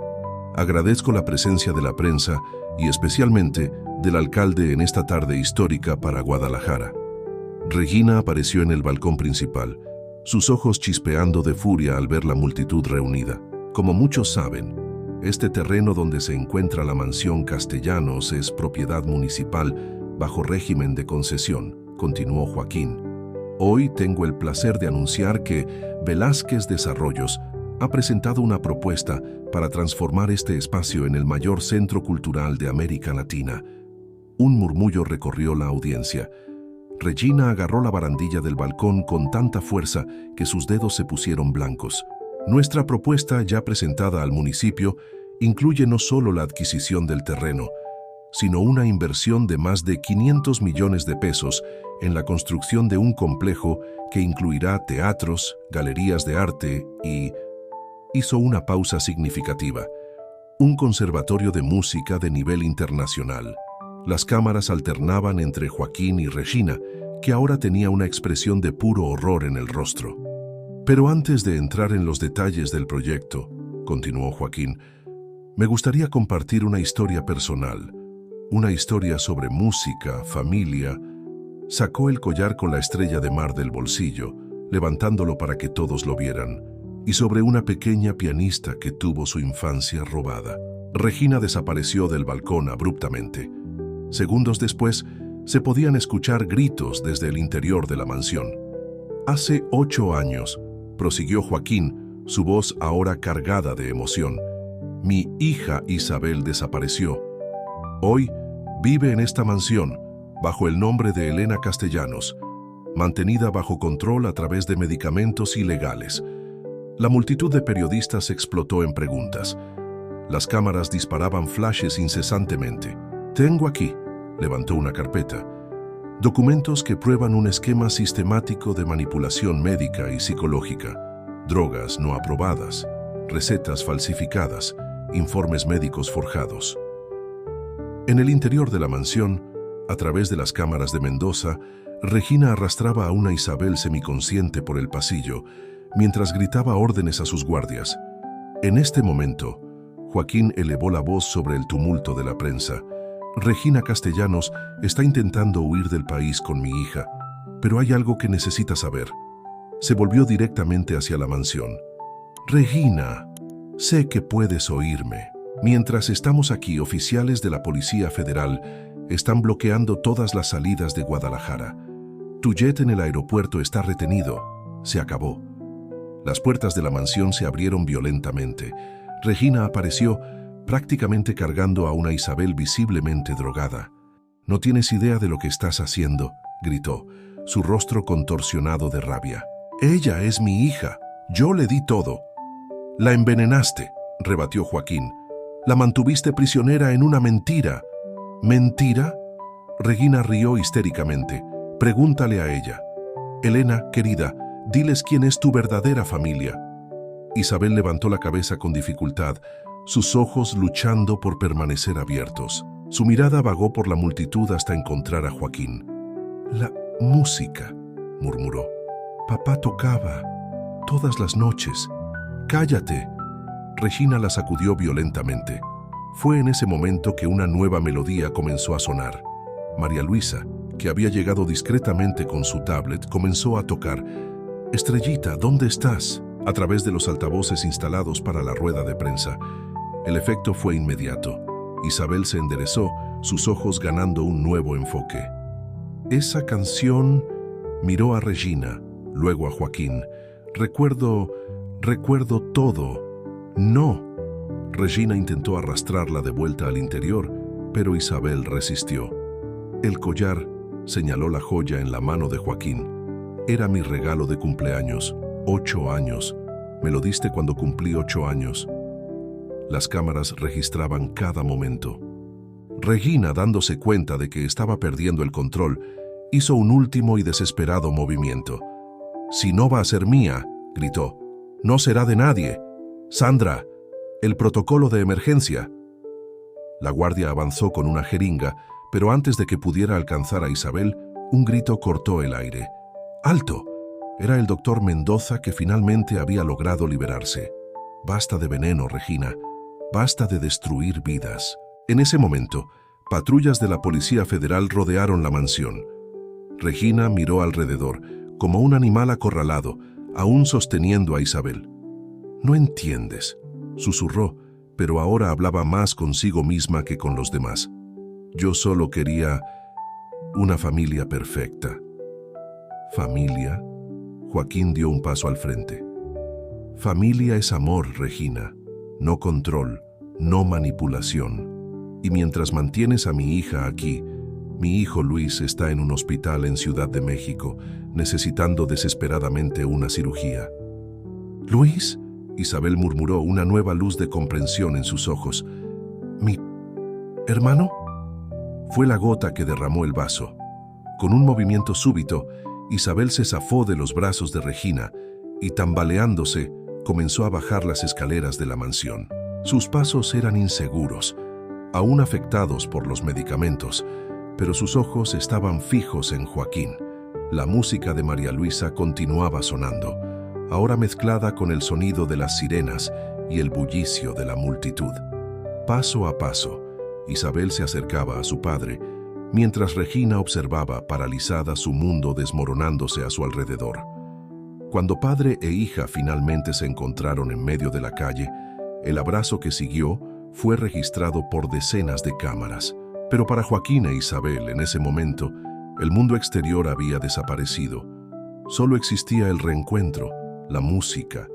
«Agradezco la presencia de la prensa y especialmente del alcalde en esta tarde histórica para Guadalajara». Regina apareció en el balcón principal, sus ojos chispeando de furia al ver la multitud reunida. «Como muchos saben, este terreno donde se encuentra la mansión Castellanos es propiedad municipal bajo régimen de concesión», continuó Joaquín. «Hoy tengo el placer de anunciar que Velázquez Desarrollos ha presentado una propuesta para transformar este espacio en el mayor centro cultural de América Latina». Un murmullo recorrió la audiencia. Regina agarró la barandilla del balcón con tanta fuerza que sus dedos se pusieron blancos. «Nuestra propuesta, ya presentada al municipio, incluye no solo la adquisición del terreno, sino una inversión de más de 500 millones de pesos en la construcción de un complejo que incluirá teatros, galerías de arte y...». Hizo una pausa significativa. «Un conservatorio de música de nivel internacional». Las cámaras alternaban entre Joaquín y Regina, que ahora tenía una expresión de puro horror en el rostro. Pero antes de entrar en los detalles del proyecto, continuó Joaquín, me gustaría compartir una historia personal, una historia sobre música, familia. Sacó el collar con la estrella de mar del bolsillo, levantándolo para que todos lo vieran, y sobre una pequeña pianista que tuvo su infancia robada. Regina desapareció del balcón abruptamente. Segundos después, se podían escuchar gritos desde el interior de la mansión. Hace 8 años, prosiguió Joaquín, su voz ahora cargada de emoción, mi hija Isabel desapareció. Hoy vive en esta mansión, bajo el nombre de Elena Castellanos, mantenida bajo control a través de medicamentos ilegales. La multitud de periodistas explotó en preguntas. Las cámaras disparaban flashes incesantemente. Tengo aquí, levantó una carpeta, documentos que prueban un esquema sistemático de manipulación médica y psicológica, drogas no aprobadas, recetas falsificadas, informes médicos forjados. En el interior de la mansión, a través de las cámaras de Mendoza, Regina arrastraba a una Isabel semiconsciente por el pasillo, mientras gritaba órdenes a sus guardias. En este momento, Joaquín elevó la voz sobre el tumulto de la prensa. Regina Castellanos está intentando huir del país con mi hija, pero hay algo que necesita saber. Se volvió directamente hacia la mansión. Regina, sé que puedes oírme. Mientras estamos aquí, oficiales de la Policía Federal están bloqueando todas las salidas de Guadalajara. Tu jet en el aeropuerto está retenido. Se acabó. Las puertas de la mansión se abrieron violentamente. Regina apareció, prácticamente cargando a una Isabel visiblemente drogada. «No tienes idea de lo que estás haciendo», gritó, su rostro contorsionado de rabia. «Ella es mi hija. Yo le di todo». «La envenenaste», rebatió Joaquín. «La mantuviste prisionera en una mentira». «¿Mentira?». Regina rió histéricamente. «Pregúntale a ella». «Elena, querida, diles quién es tu verdadera familia». Isabel levantó la cabeza con dificultad, sus ojos luchando por permanecer abiertos. Su mirada vagó por la multitud hasta encontrar a Joaquín. «La música», murmuró. «Papá tocaba todas las noches». «Cállate». Regina la sacudió violentamente. Fue en ese momento que una nueva melodía comenzó a sonar. María Luisa, que había llegado discretamente con su tablet, comenzó a tocar «Estrellita, ¿dónde estás?», a través de los altavoces instalados para la rueda de prensa. El efecto fue inmediato. Isabel se enderezó, sus ojos ganando un nuevo enfoque. «Esa canción», miró a Regina, luego a Joaquín. Recuerdo todo». «No». Regina intentó arrastrarla de vuelta al interior, pero Isabel resistió. «El collar», señaló la joya en la mano de Joaquín. «Era mi regalo de cumpleaños. 8 años. Me lo diste cuando cumplí 8 años». Las cámaras registraban cada momento. Regina, dándose cuenta de que estaba perdiendo el control, hizo un último y desesperado movimiento. «Si no va a ser mía», gritó, «no será de nadie. Sandra, el protocolo de emergencia». La guardia avanzó con una jeringa, pero antes de que pudiera alcanzar a Isabel, un grito cortó el aire. «¡Alto!». Era el doctor Mendoza, que finalmente había logrado liberarse. «Basta de veneno, Regina. Basta de destruir vidas». En ese momento, patrullas de la Policía Federal rodearon la mansión. Regina miró alrededor, como un animal acorralado, aún sosteniendo a Isabel. «No entiendes», susurró, pero ahora hablaba más consigo misma que con los demás. «Yo solo quería una familia perfecta». «¿Familia?». Joaquín dio un paso al frente. «Familia es amor, Regina, no control, no manipulación. Y mientras mantienes a mi hija aquí, mi hijo Luis está en un hospital en Ciudad de México, necesitando desesperadamente una cirugía». «¿Luis?». Isabel murmuró, una nueva luz de comprensión en sus ojos. «¿Mi hermano?». Fue la gota que derramó el vaso. Con un movimiento súbito, Isabel se zafó de los brazos de Regina y, tambaleándose, comenzó a bajar las escaleras de la mansión. Sus pasos eran inseguros, aún afectados por los medicamentos, pero sus ojos estaban fijos en Joaquín. La música de María Luisa continuaba sonando. ahora mezclada con el sonido de las sirenas y el bullicio de la multitud. Paso a paso, Isabel se acercaba a su padre, mientras Regina observaba paralizada su mundo desmoronándose a su alrededor. Cuando padre e hija finalmente se encontraron en medio de la calle, el abrazo que siguió fue registrado por decenas de cámaras. Pero para Joaquín e Isabel, en ese momento, el mundo exterior había desaparecido. Solo existía el reencuentro, la música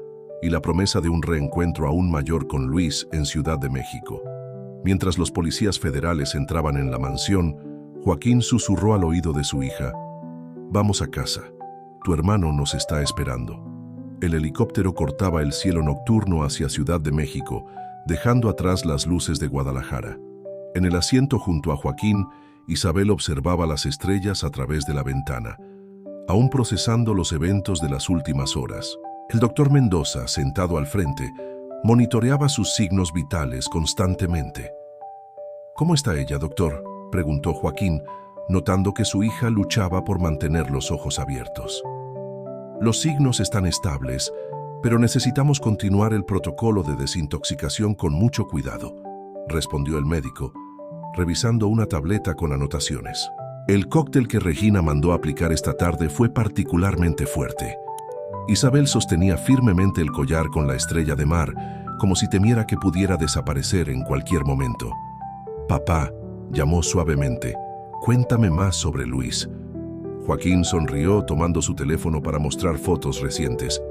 y la promesa de un reencuentro aún mayor con Luis en Ciudad de México. Mientras los policías federales entraban en la mansión, Joaquín susurró al oído de su hija: «Vamos a casa. Tu hermano nos está esperando». El helicóptero cortaba el cielo nocturno hacia Ciudad de México, dejando atrás las luces de Guadalajara. En el asiento junto a Joaquín, Isabel observaba las estrellas a través de la ventana, aún procesando los eventos de las últimas horas. El doctor Mendoza, sentado al frente, monitoreaba sus signos vitales constantemente. «¿Cómo está ella, doctor?», preguntó Joaquín, notando que su hija luchaba por mantener los ojos abiertos. «Los signos están estables, pero necesitamos continuar el protocolo de desintoxicación con mucho cuidado», respondió el médico, revisando una tableta con anotaciones. El cóctel que Regina mandó aplicar esta tarde fue particularmente fuerte. Isabel sostenía firmemente el collar con la estrella de mar, como si temiera que pudiera desaparecer en cualquier momento. «Papá», llamó suavemente, «cuéntame más sobre Luis». Joaquín sonrió tomando su teléfono para mostrar fotos recientes.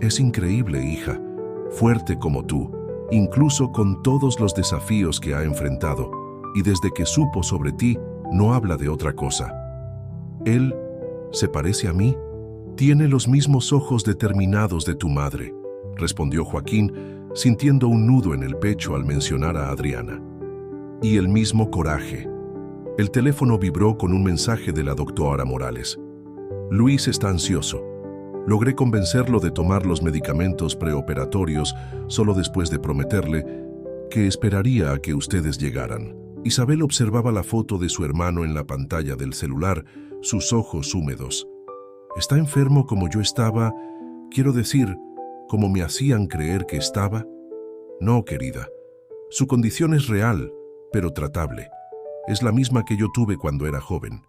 «Es increíble, hija, fuerte como tú, incluso con todos los desafíos que ha enfrentado, y desde que supo sobre ti, no habla de otra cosa». «Él se parece a mí. Tiene los mismos ojos determinados de tu madre», respondió Joaquín, sintiendo un nudo en el pecho al mencionar a Adriana. «Y el mismo coraje». El teléfono vibró con un mensaje de la doctora Morales. «Luis está ansioso. Logré convencerlo de tomar los medicamentos preoperatorios solo después de prometerle que esperaría a que ustedes llegaran». Isabel observaba la foto de su hermano en la pantalla del celular, sus ojos húmedos. «¿Está enfermo como yo estaba? Quiero decir, como me hacían creer que estaba». «No, querida. Su condición es real, pero tratable. Es la misma que yo tuve cuando era joven».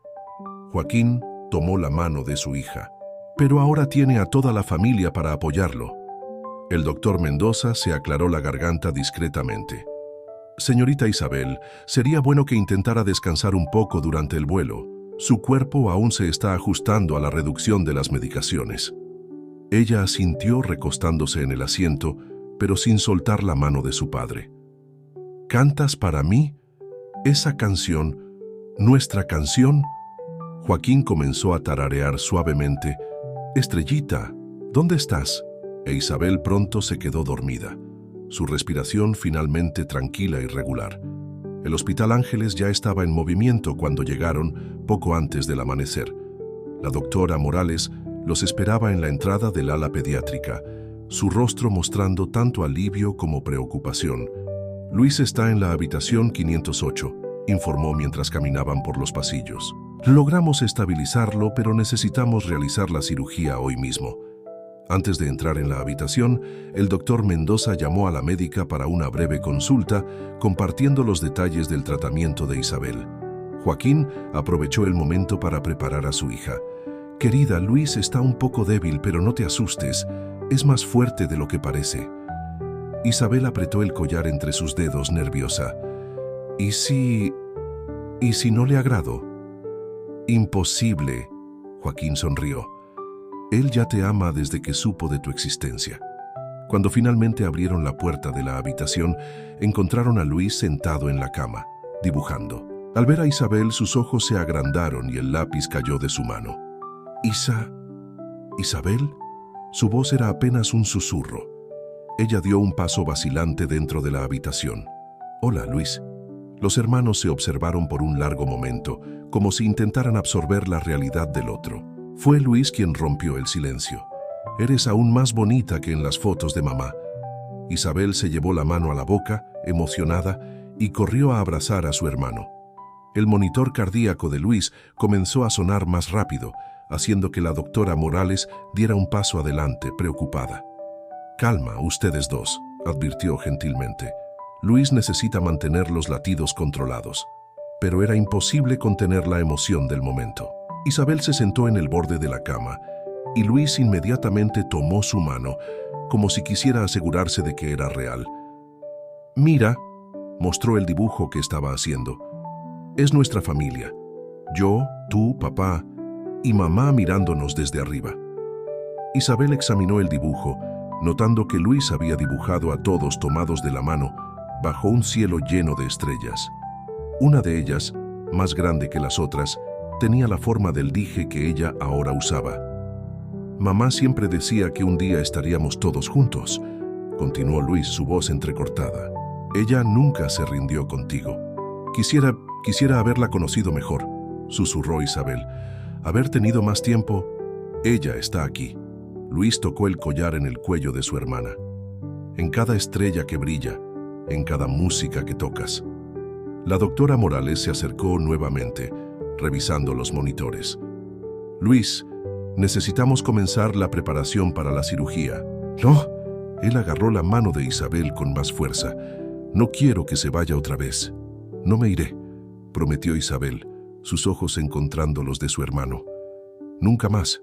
Joaquín tomó la mano de su hija. «Pero ahora tiene a toda la familia para apoyarlo». El doctor Mendoza se aclaró la garganta discretamente. «Señorita Isabel, sería bueno que intentara descansar un poco durante el vuelo. Su cuerpo aún se está ajustando a la reducción de las medicaciones». Ella asintió recostándose en el asiento, pero sin soltar la mano de su padre. «¿Cantas para mí? Esa canción, nuestra canción». Joaquín comenzó a tararear suavemente: «Estrellita, ¿dónde estás?». E Isabel pronto se quedó dormida, su respiración finalmente tranquila y regular. El Hospital Ángeles ya estaba en movimiento cuando llegaron poco antes del amanecer. La doctora Morales los esperaba en la entrada del ala pediátrica, su rostro mostrando tanto alivio como preocupación. «Luis está en la habitación 508», informó mientras caminaban por los pasillos. «Logramos estabilizarlo, pero necesitamos realizar la cirugía hoy mismo». Antes de entrar en la habitación, el doctor Mendoza llamó a la médica para una breve consulta, compartiendo los detalles del tratamiento de Isabel. Joaquín aprovechó el momento para preparar a su hija. «Querida, Luis está un poco débil, pero no te asustes. Es más fuerte de lo que parece». Isabel apretó el collar entre sus dedos, nerviosa. ¿Y si no le agrado?» «Imposible», Joaquín sonrió. «Él ya te ama desde que supo de tu existencia». Cuando finalmente abrieron la puerta de la habitación, encontraron a Luis sentado en la cama, dibujando. Al ver a Isabel, sus ojos se agrandaron y el lápiz cayó de su mano. «¿Isabel?» Su voz era apenas un susurro. Ella dio un paso vacilante dentro de la habitación. «Hola, Luis». Los hermanos se observaron por un largo momento, como si intentaran absorber la realidad del otro. Fue Luis quien rompió el silencio. «Eres aún más bonita que en las fotos de mamá». Isabel se llevó la mano a la boca, emocionada, y corrió a abrazar a su hermano. El monitor cardíaco de Luis comenzó a sonar más rápido, haciendo que la doctora Morales diera un paso adelante, preocupada. «Calma, ustedes dos», advirtió gentilmente. «Luis necesita mantener los latidos controlados». Pero era imposible contener la emoción del momento. Isabel se sentó en el borde de la cama y Luis inmediatamente tomó su mano, como si quisiera asegurarse de que era real. «Mira», mostró el dibujo que estaba haciendo. «Es nuestra familia. Yo, tú, papá y mamá mirándonos desde arriba». Isabel examinó el dibujo, notando que Luis había dibujado a todos tomados de la mano bajo un cielo lleno de estrellas. Una de ellas, más grande que las otras, tenía la forma del dije que ella ahora usaba. «Mamá siempre decía que un día estaríamos todos juntos», continuó Luis, su voz entrecortada. «Ella nunca se rindió contigo. Quisiera haberla conocido mejor», susurró Isabel. «Haber tenido más tiempo. Ella está aquí». Luis tocó el collar en el cuello de su hermana. «En cada estrella que brilla, en cada música que tocas». La doctora Morales se acercó nuevamente, revisando los monitores. «Luis, necesitamos comenzar la preparación para la cirugía». «No». Él agarró la mano de Isabel con más fuerza. «No quiero que se vaya otra vez». «No me iré», prometió Isabel, sus ojos encontrando los de su hermano. «Nunca más.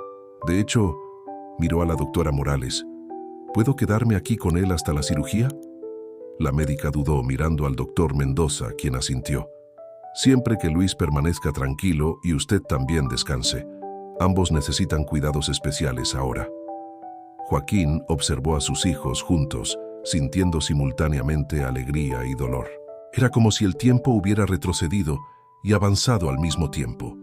De hecho», miró a la doctora Morales, «¿puedo quedarme aquí con él hasta la cirugía?» La médica dudó, mirando al doctor Mendoza, quien asintió. «Siempre que Luis permanezca tranquilo y usted también descanse. Ambos necesitan cuidados especiales ahora». Joaquín observó a sus hijos juntos, sintiendo simultáneamente alegría y dolor. Era como si el tiempo hubiera retrocedido y avanzado al mismo tiempo.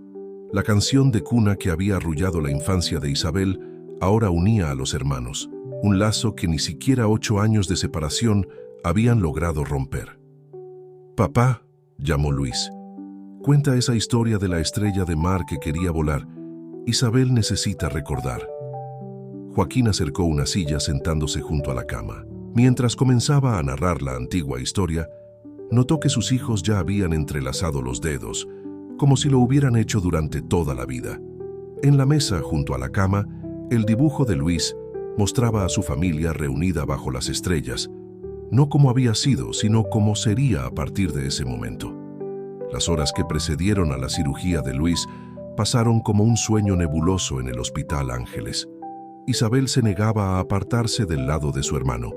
La canción de cuna que había arrullado la infancia de Isabel ahora unía a los hermanos, un lazo que ni siquiera 8 años de separación habían logrado romper. «Papá», llamó Luis, «cuenta esa historia de la estrella de mar que quería volar. Isabel necesita recordar». Joaquín acercó una silla sentándose junto a la cama. Mientras comenzaba a narrar la antigua historia, notó que sus hijos ya habían entrelazado los dedos, como si lo hubieran hecho durante toda la vida. En la mesa, junto a la cama, el dibujo de Luis mostraba a su familia reunida bajo las estrellas, no como había sido, sino como sería a partir de ese momento. Las horas que precedieron a la cirugía de Luis pasaron como un sueño nebuloso en el Hospital Ángeles. Isabel se negaba a apartarse del lado de su hermano,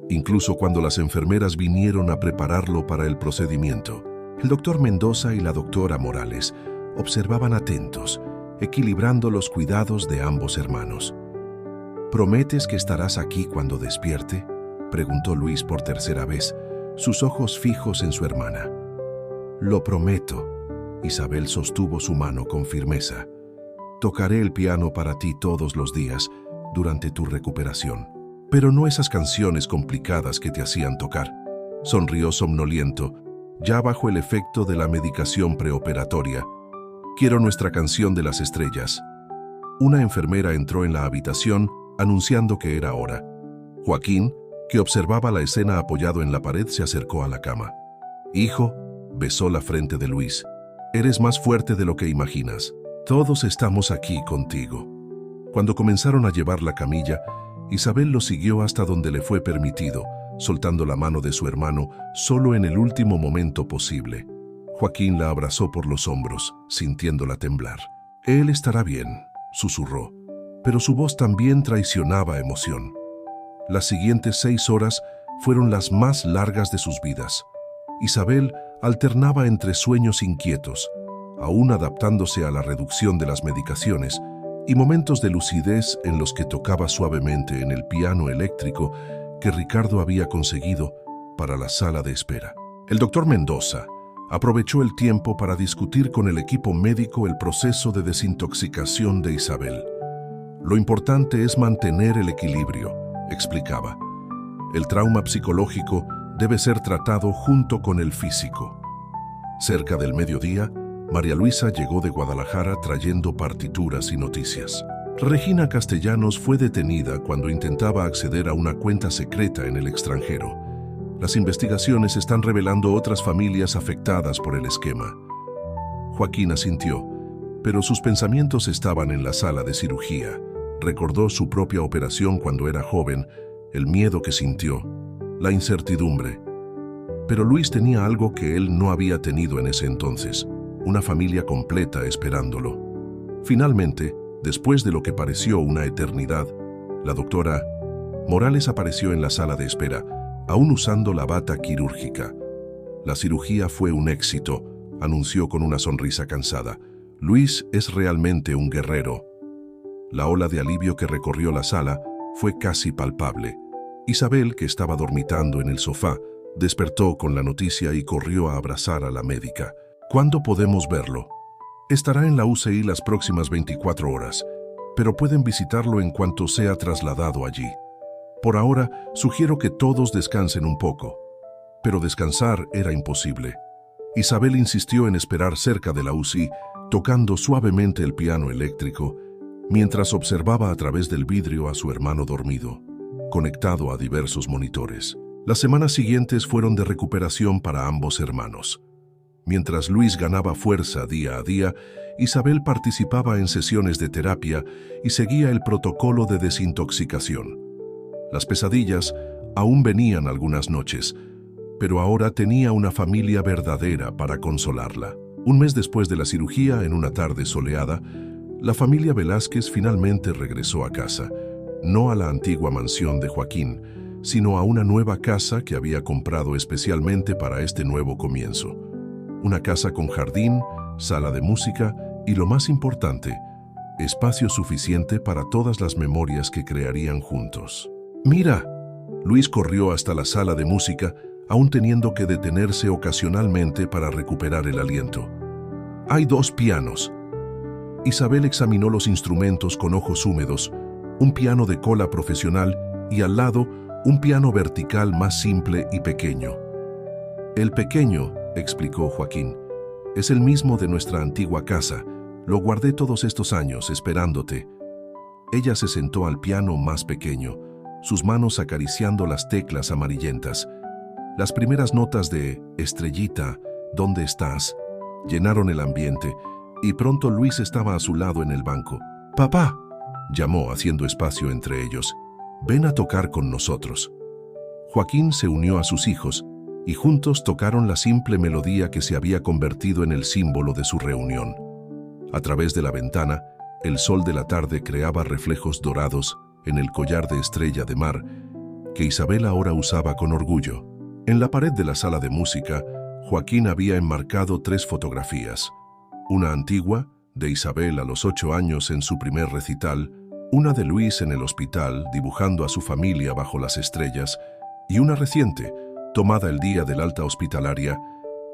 incluso cuando las enfermeras vinieron a prepararlo para el procedimiento. El doctor Mendoza y la doctora Morales observaban atentos, equilibrando los cuidados de ambos hermanos. «¿Prometes que estarás aquí cuando despierte?», preguntó Luis por tercera vez, sus ojos fijos en su hermana. «Lo prometo», Isabel sostuvo su mano con firmeza. «Tocaré el piano para ti todos los días durante tu recuperación. Pero no esas canciones complicadas que te hacían tocar», sonrió somnoliento, ya bajo el efecto de la medicación preoperatoria. «Quiero nuestra canción de las estrellas». Una enfermera entró en la habitación anunciando que era hora. Joaquín, que observaba la escena apoyado en la pared, se acercó a la cama. «Hijo», besó la frente de Luis, «eres más fuerte de lo que imaginas. Todos estamos aquí contigo». Cuando comenzaron a llevar la camilla, Isabel lo siguió hasta donde le fue permitido, soltando la mano de su hermano solo en el último momento posible. Joaquín la abrazó por los hombros, sintiéndola temblar. «Él estará bien», susurró, pero su voz también traicionaba emoción. Las siguientes 6 horas fueron las más largas de sus vidas. Isabel alternaba entre sueños inquietos, aún adaptándose a la reducción de las medicaciones, y momentos de lucidez en los que tocaba suavemente en el piano eléctrico que Ricardo había conseguido para la sala de espera. El doctor Mendoza aprovechó el tiempo para discutir con el equipo médico el proceso de desintoxicación de Isabel. «Lo importante es mantener el equilibrio», explicaba. «El trauma psicológico debe ser tratado junto con el físico». Cerca del mediodía, María Luisa llegó de Guadalajara trayendo partituras y noticias. Regina Castellanos fue detenida cuando intentaba acceder a una cuenta secreta en el extranjero. Las investigaciones están revelando otras familias afectadas por el esquema. Joaquín asintió, pero sus pensamientos estaban en la sala de cirugía. Recordó su propia operación cuando era joven, el miedo que sintió, la incertidumbre. Pero Luis tenía algo que él no había tenido en ese entonces, una familia completa esperándolo. Finalmente, después de lo que pareció una eternidad, la doctora Morales apareció en la sala de espera, aún usando la bata quirúrgica. La cirugía fue un éxito, anunció con una sonrisa cansada. Luis es realmente un guerrero. La ola de alivio que recorrió la sala fue casi palpable. Isabel, que estaba dormitando en el sofá, despertó con la noticia y corrió a abrazar a la médica. ¿Cuándo podemos verlo? Estará en la UCI las próximas 24 horas, pero pueden visitarlo en cuanto sea trasladado allí. Por ahora, sugiero que todos descansen un poco. Pero descansar era imposible. Isabel insistió en esperar cerca de la UCI, tocando suavemente el piano eléctrico, mientras observaba a través del vidrio a su hermano dormido, conectado a diversos monitores. Las semanas siguientes fueron de recuperación para ambos hermanos. Mientras Luis ganaba fuerza día a día, Isabel participaba en sesiones de terapia y seguía el protocolo de desintoxicación. Las pesadillas aún venían algunas noches, pero ahora tenía una familia verdadera para consolarla. Un mes después de la cirugía, en una tarde soleada, la familia Velázquez finalmente regresó a casa, no a la antigua mansión de Joaquín, sino a una nueva casa que había comprado especialmente para este nuevo comienzo. Una casa con jardín, sala de música y, lo más importante, espacio suficiente para todas las memorias que crearían juntos. ¡Mira! Luis corrió hasta la sala de música, aún teniendo que detenerse ocasionalmente para recuperar el aliento. Hay 2 pianos. Isabel examinó los instrumentos con ojos húmedos, un piano de cola profesional y al lado un piano vertical más simple y pequeño. El pequeño, explicó Joaquín, es el mismo de nuestra antigua casa. Lo guardé todos estos años esperándote. Ella se sentó al piano más pequeño, sus manos acariciando las teclas amarillentas. Las primeras notas de Estrellita, ¿dónde estás?, llenaron el ambiente, y pronto Luis estaba a su lado en el banco. «Papá», llamó haciendo espacio entre ellos, «ven a tocar con nosotros». Joaquín se unió a sus hijos, y juntos tocaron la simple melodía que se había convertido en el símbolo de su reunión. A través de la ventana, el sol de la tarde creaba reflejos dorados en el collar de estrella de mar que Isabel ahora usaba con orgullo. En la pared de la sala de música, Joaquín había enmarcado 3 fotografías. Una antigua, de Isabel a los 8 años en su primer recital, una de Luis en el hospital dibujando a su familia bajo las estrellas, y una reciente, tomada el día del alta hospitalaria,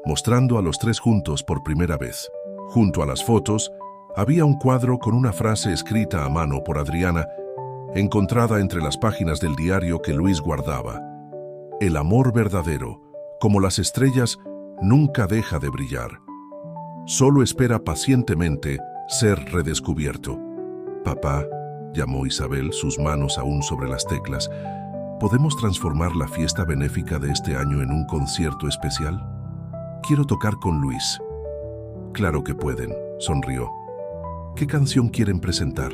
mostrando a los 3 juntos por primera vez. Junto a las fotos, había un cuadro con una frase escrita a mano por Adriana, encontrada entre las páginas del diario que Luis guardaba. El amor verdadero, como las estrellas, nunca deja de brillar. Solo espera pacientemente ser redescubierto. «Papá», llamó Isabel, sus manos aún sobre las teclas, ¿podemos transformar la fiesta benéfica de este año en un concierto especial? Quiero tocar con Luis». «Claro que pueden», sonrió. «¿Qué canción quieren presentar?»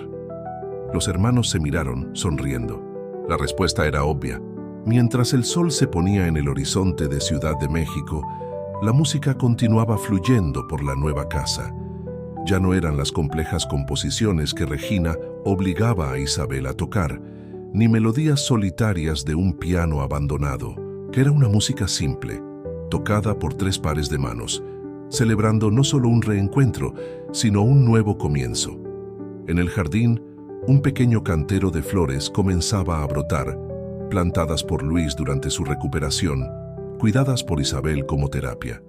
Los hermanos se miraron, sonriendo. La respuesta era obvia. Mientras el sol se ponía en el horizonte de Ciudad de México, la música continuaba fluyendo por la nueva casa. Ya no eran las complejas composiciones que Regina obligaba a Isabel a tocar, ni melodías solitarias de un piano abandonado, que era una música simple, tocada por 3 pares de manos, celebrando no solo un reencuentro, sino un nuevo comienzo. En el jardín, un pequeño cantero de flores comenzaba a brotar, plantadas por Luis durante su recuperación, cuidadas por Isabel como terapia.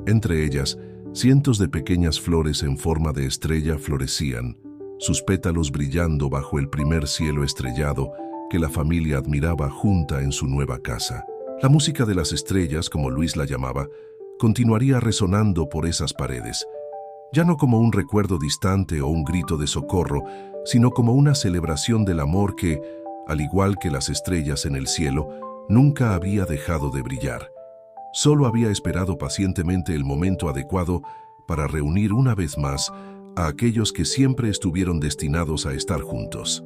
Entre ellas, cientos de pequeñas flores en forma de estrella florecían, sus pétalos brillando bajo el primer cielo estrellado que la familia admiraba junta en su nueva casa. La música de las estrellas, como Luis la llamaba, continuaría resonando por esas paredes, ya no como un recuerdo distante o un grito de socorro, sino como una celebración del amor que, al igual que las estrellas en el cielo, nunca había dejado de brillar. Solo había esperado pacientemente el momento adecuado para reunir una vez más a aquellos que siempre estuvieron destinados a estar juntos.